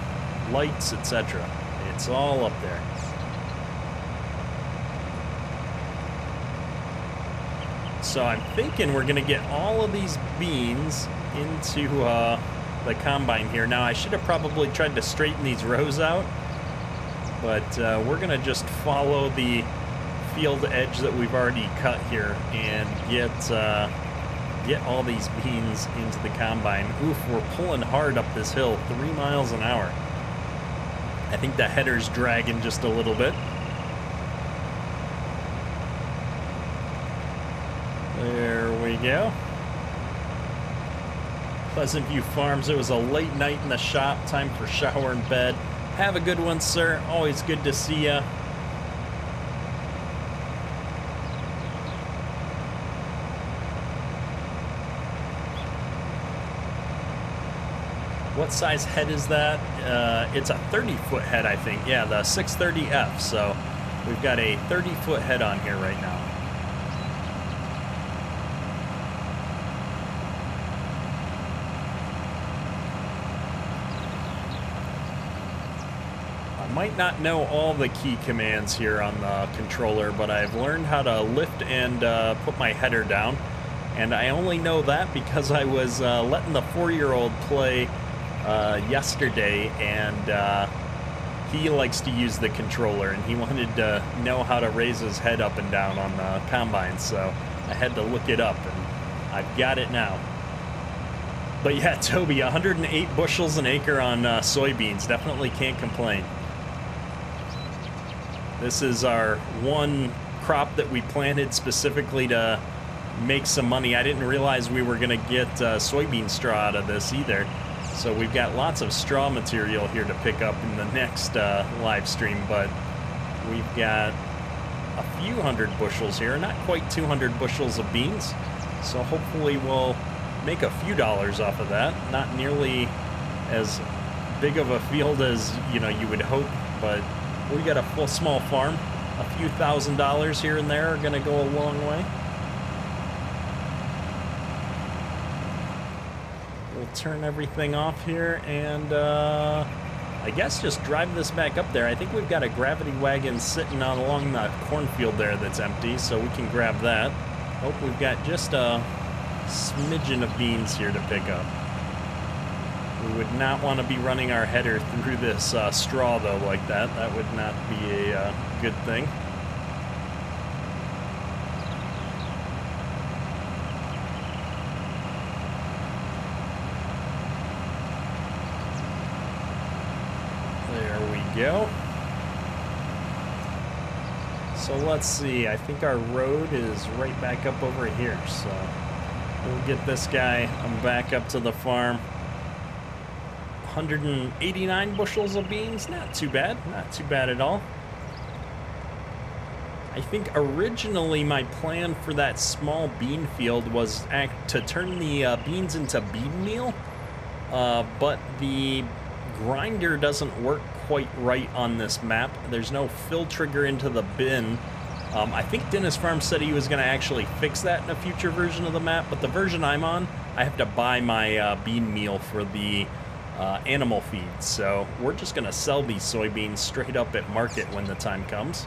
lights, etc., it's all up there. So I'm thinking we're going to get all of these beans into the combine here. Now, I should have probably tried to straighten these rows out, but we're going to just follow the field edge that we've already cut here and get all these beans into the combine. Oof, we're pulling hard up this hill, 3 miles an hour. I think the header's dragging just a little bit. There we go. Pleasant View Farms. It was a late night in the shop. Time for shower and bed. Have a good one, sir. Always good to see ya. What size head is that? It's a 30-foot head, I think. Yeah, the 630F. So we've got a 30-foot head on here right now. Might not know all the key commands here on the controller, but I've learned how to lift and put my header down, and I only know that because I was letting the 4-year-old play yesterday, and he likes to use the controller, and he wanted to know how to raise his head up and down on the combine, so I had to look it up, and I've got it now. But yeah, Toby, 108 bushels an acre on soybeans. Definitely can't complain. This is our one crop that we planted specifically to make some money. I didn't realize we were going to get soybean straw out of this either. So we've got lots of straw material here to pick up in the next live stream, but we've got a few hundred bushels here, not quite 200 bushels of beans. So hopefully we'll make a few dollars off of that. Not nearly as big of a field as you would hope, but we got a full small farm. A few $1,000s here and there are going to go a long way. We'll turn everything off here and I guess just drive this back up there. I think we've got a gravity wagon sitting on along the cornfield there that's empty, so we can grab that. Oh, we've got just a smidgen of beans here to pick up. We would not want to be running our header through this straw, though, like that. That would not be a good thing. There we go. So let's see, I think our road is right back up over here, so we'll get this guy back up to the farm. 189 bushels of beans, not too bad at all. I think originally my plan for that small bean field was to turn the beans into bean meal, but the grinder doesn't work quite right on this map. There's no fill trigger into the bin. I think Diniz Farms said he was going to actually fix that in a future version of the map, but the version I'm on, I have to buy my bean meal for the animal feed. So we're just going to sell these soybeans straight up at market when the time comes.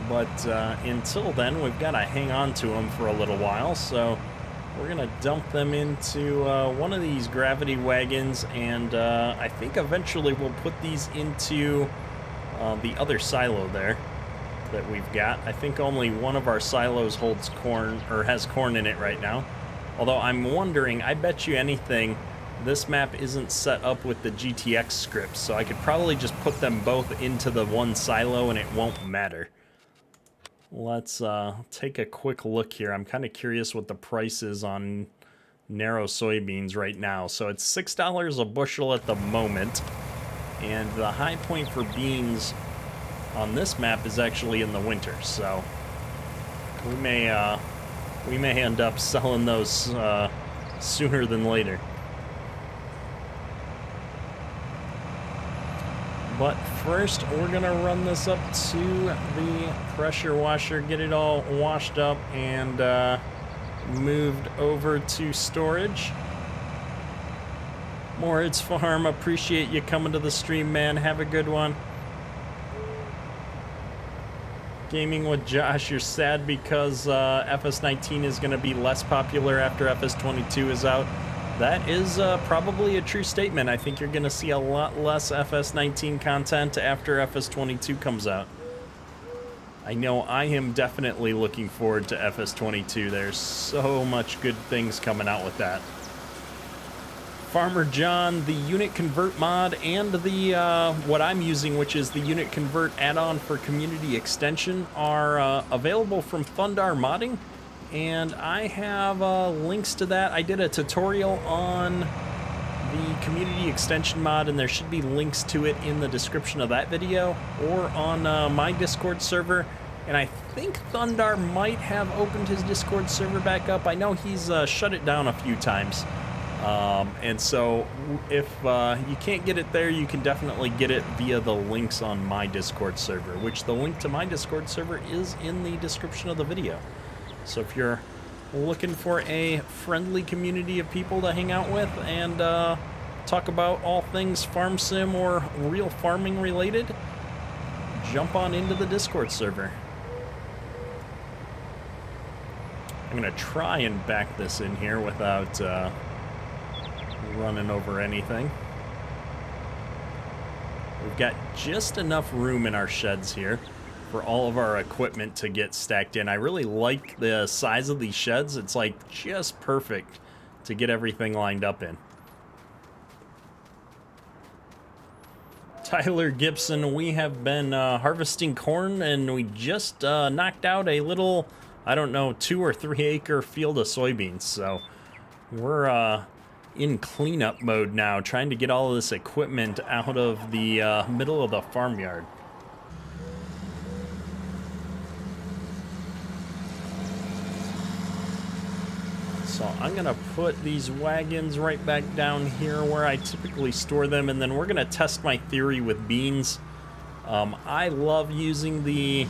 But until then, we've got to hang on to them for a little while. So we're going to dump them into one of these gravity wagons, and I think eventually we'll put these into the other silo there that we've got. I think only one of our silos holds corn, or has corn in it right now. Although I'm wondering, I bet you anything, this map isn't set up with the GTX scripts, so I could probably just put them both into the one silo and it won't matter. Let's take a quick look here. I'm kind of curious what the price is on narrow soybeans right now. So it's $6 a bushel at the moment, and the high point for beans on this map is actually in the winter. So we may end up selling those sooner than later. But first, we're going to run this up to the pressure washer, get it all washed up and moved over to storage. Moritz Farm, appreciate you coming to the stream, man. Have a good one. Gaming with Josh, you're sad because FS19 is going to be less popular after FS22 is out. That is probably a true statement. I think you're going to see a lot less FS19 content after FS22 comes out. I know I am definitely looking forward to FS22. There's so much good things coming out with that. Farmer John, the unit convert mod and the what I'm using, which is the unit convert add-on for community extension, are available from Thundar Modding. And I have links to that. I did a tutorial on the community extension mod, and there should be links to it in the description of that video or on my Discord server. And I think Thundar might have opened his Discord server back up. I know he's shut it down a few times. And so if you can't get it there, you can definitely get it via the links on my Discord server, which the link to my Discord server is in the description of the video. So if you're looking for a friendly community of people to hang out with and talk about all things farm sim or real farming related, jump on into the Discord server. I'm going to try and back this in here without running over anything. We've got just enough room in our sheds here for all of our equipment to get stacked in. I really like the size of these sheds. It's like just perfect to get everything lined up in. Tyler Gibson, we have been harvesting corn, and we just knocked out a little, I don't know, 2 or 3 acre field of soybeans. So we're in cleanup mode now, trying to get all of this equipment out of the middle of the farmyard. So I'm going to put these wagons right back down here where I typically store them, and then we're going to test my theory with beans. I love using the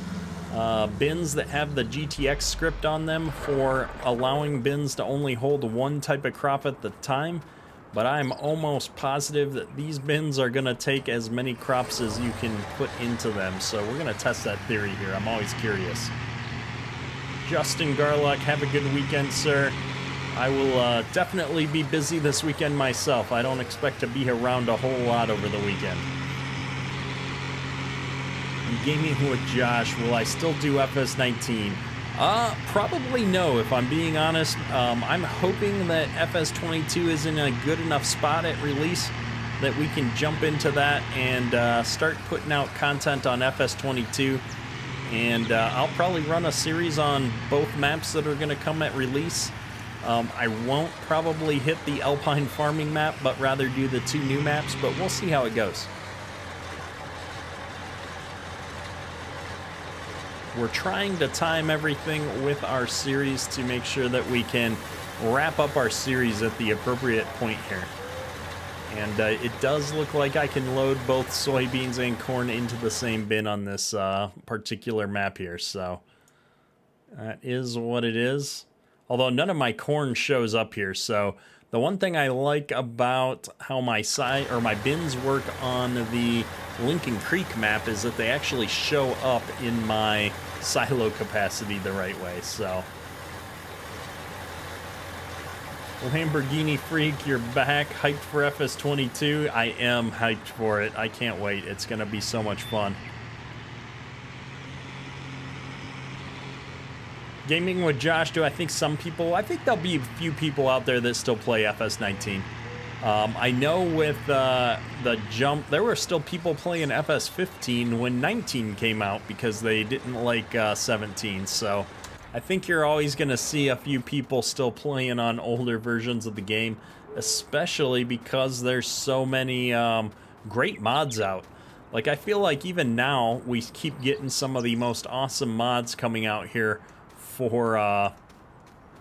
bins that have the GTX script on them for allowing bins to only hold one type of crop at the time, but I'm almost positive that these bins are going to take as many crops as you can put into them. So we're going to test that theory here. I'm always curious. Justin Garlock, have a good weekend, sir. I will definitely be busy this weekend myself. I don't expect to be around a whole lot over the weekend. Gaming with Josh, will I still do FS19? Probably no, if I'm being honest. I'm hoping that FS22 is in a good enough spot at release that we can jump into that and start putting out content on FS22. And I'll probably run a series on both maps that are going to come at release. I won't probably hit the Alpine farming map, but rather do the 2 new maps, but we'll see how it goes. We're trying to time everything with our series to make sure that we can wrap up our series at the appropriate point here. And it does look like I can load both soybeans and corn into the same bin on this particular map here, so that is what it is. Although none of my corn shows up here, so the one thing I like about how my bins work on the Lincoln Creek map is that they actually show up in my silo capacity the right way, so. Lamborghini Freak, you're back, hyped for FS22. I am hyped for it. I can't wait. It's going to be so much fun. Gaming with Josh, do I think some people... I think there'll be a few people out there that still play FS19. I know with the jump, there were still people playing FS15 when 19 came out because they didn't like 17, so... I think you're always going to see a few people still playing on older versions of the game, especially because there's so many great mods out. Like, I feel like even now, we keep getting some of the most awesome mods coming out here for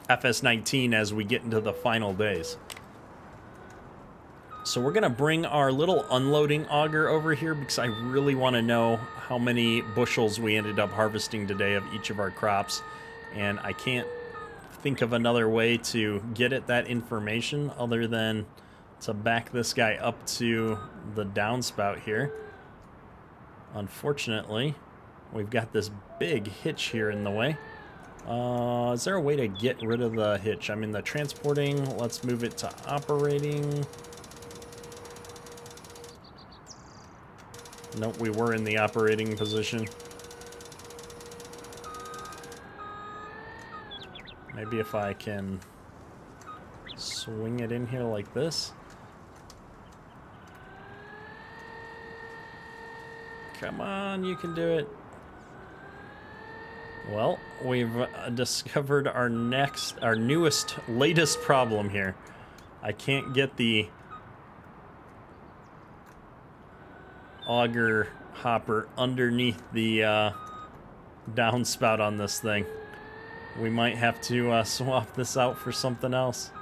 FS19 as we get into the final days. So we're going to bring our little unloading auger over here because I really want to know how many bushels we ended up harvesting today of each of our crops. And I can't think of another way to get at that information other than to back this guy up to the downspout here. Unfortunately, we've got this big hitch here in the way. Is there a way to get rid of the hitch? I'm in the transporting. Let's move it to operating. Nope, we were in the operating position. Maybe if I can swing it in here like this. Come on, you can do it. Well, we've discovered our newest, latest problem here. I can't get the auger hopper underneath the downspout on this thing. We might have to swap this out for something else.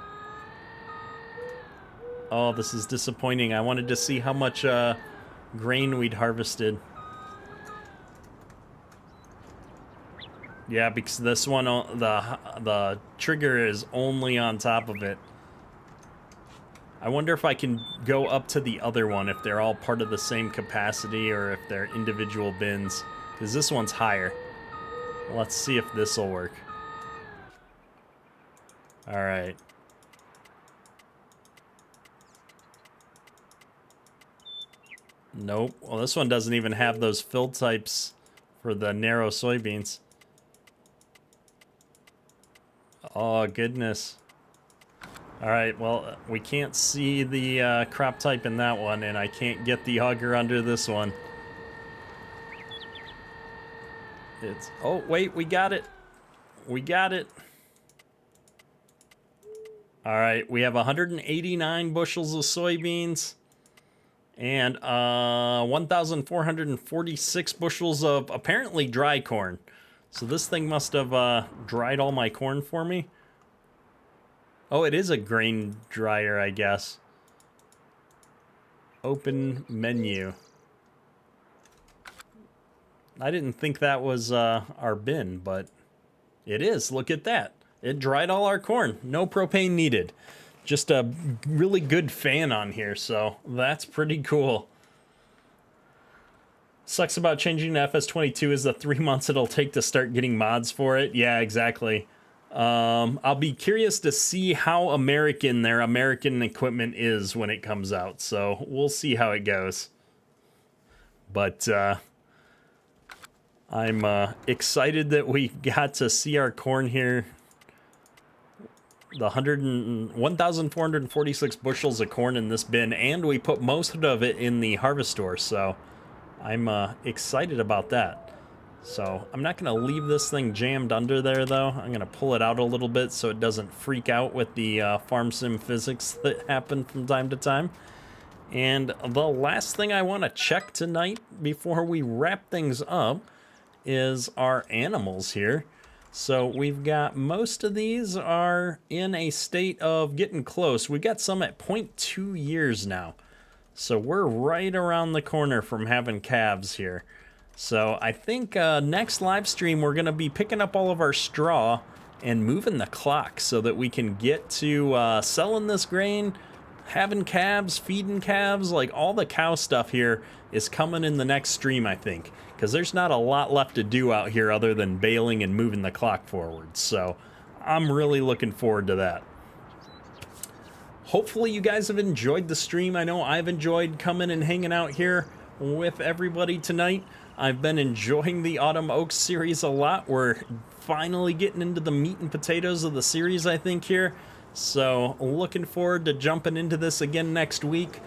Oh, this is disappointing. I wanted to see how much grain we'd harvested. Yeah, because this one, the trigger is only on top of it. I wonder if I can go up to the other one, if they're all part of the same capacity or if they're individual bins. Because this one's higher. Let's see if this will work. All right. Nope. Well, this one doesn't even have those fill types for the narrow soybeans. Oh, goodness. All right, well, we can't see the crop type in that one, and I can't get the auger under this one. Oh, wait, we got it. We got it. All right, we have 189 bushels of soybeans and 1,446 bushels of apparently dry corn. So this thing must have dried all my corn for me. Oh, it is a grain dryer, I guess. Open menu. I didn't think that was our bin, but it is. Look at that. It dried all our corn. No propane needed. Just a really good fan on here, so that's pretty cool. Sucks about changing to FS22 is the 3 months it'll take to start getting mods for it. Yeah, exactly. I'll be curious to see how American their American equipment is when it comes out, so we'll see how it goes. But I'm excited that we got to see our corn here. the 1,446 bushels of corn in this bin, and we put most of it in the harvest store, so I'm excited about that. So I'm not going to leave this thing jammed under there, though. I'm going to pull it out a little bit so it doesn't freak out with the farm sim physics that happen from time to time. And the last thing I want to check tonight before we wrap things up is our animals here. So we've got most of these are in a state of getting close. We've got some at 0.2 years now. So we're right around the corner from having calves here. So I think next live stream we're going to be picking up all of our straw and moving the clock so that we can get to selling this grain, having calves, feeding calves, like all the cow stuff here is coming in the next stream, I think. Because there's not a lot left to do out here other than baling and moving the clock forward. So I'm really looking forward to that. Hopefully you guys have enjoyed the stream. I know I've enjoyed coming and hanging out here with everybody tonight. I've been enjoying the Autumn Oaks series a lot. We're finally getting into the meat and potatoes of the series, I think, here. So looking forward to jumping into this again next week.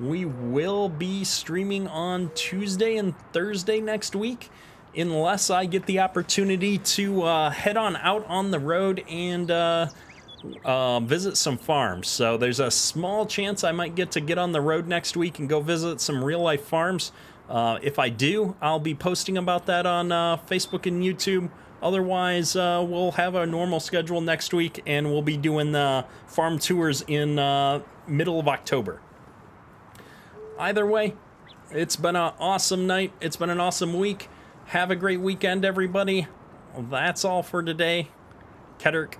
We will be streaming on Tuesday and Thursday next week, unless I get the opportunity to head on out on the road and visit some farms. So there's a small chance I might get on the road next week and go visit some real-life farms. If I do, I'll be posting about that on Facebook and YouTube. Otherwise, we'll have a normal schedule next week, and we'll be doing the farm tours in middle of October. Either way, it's been an awesome night. It's been an awesome week. Have a great weekend, everybody. That's all for today. Kedrick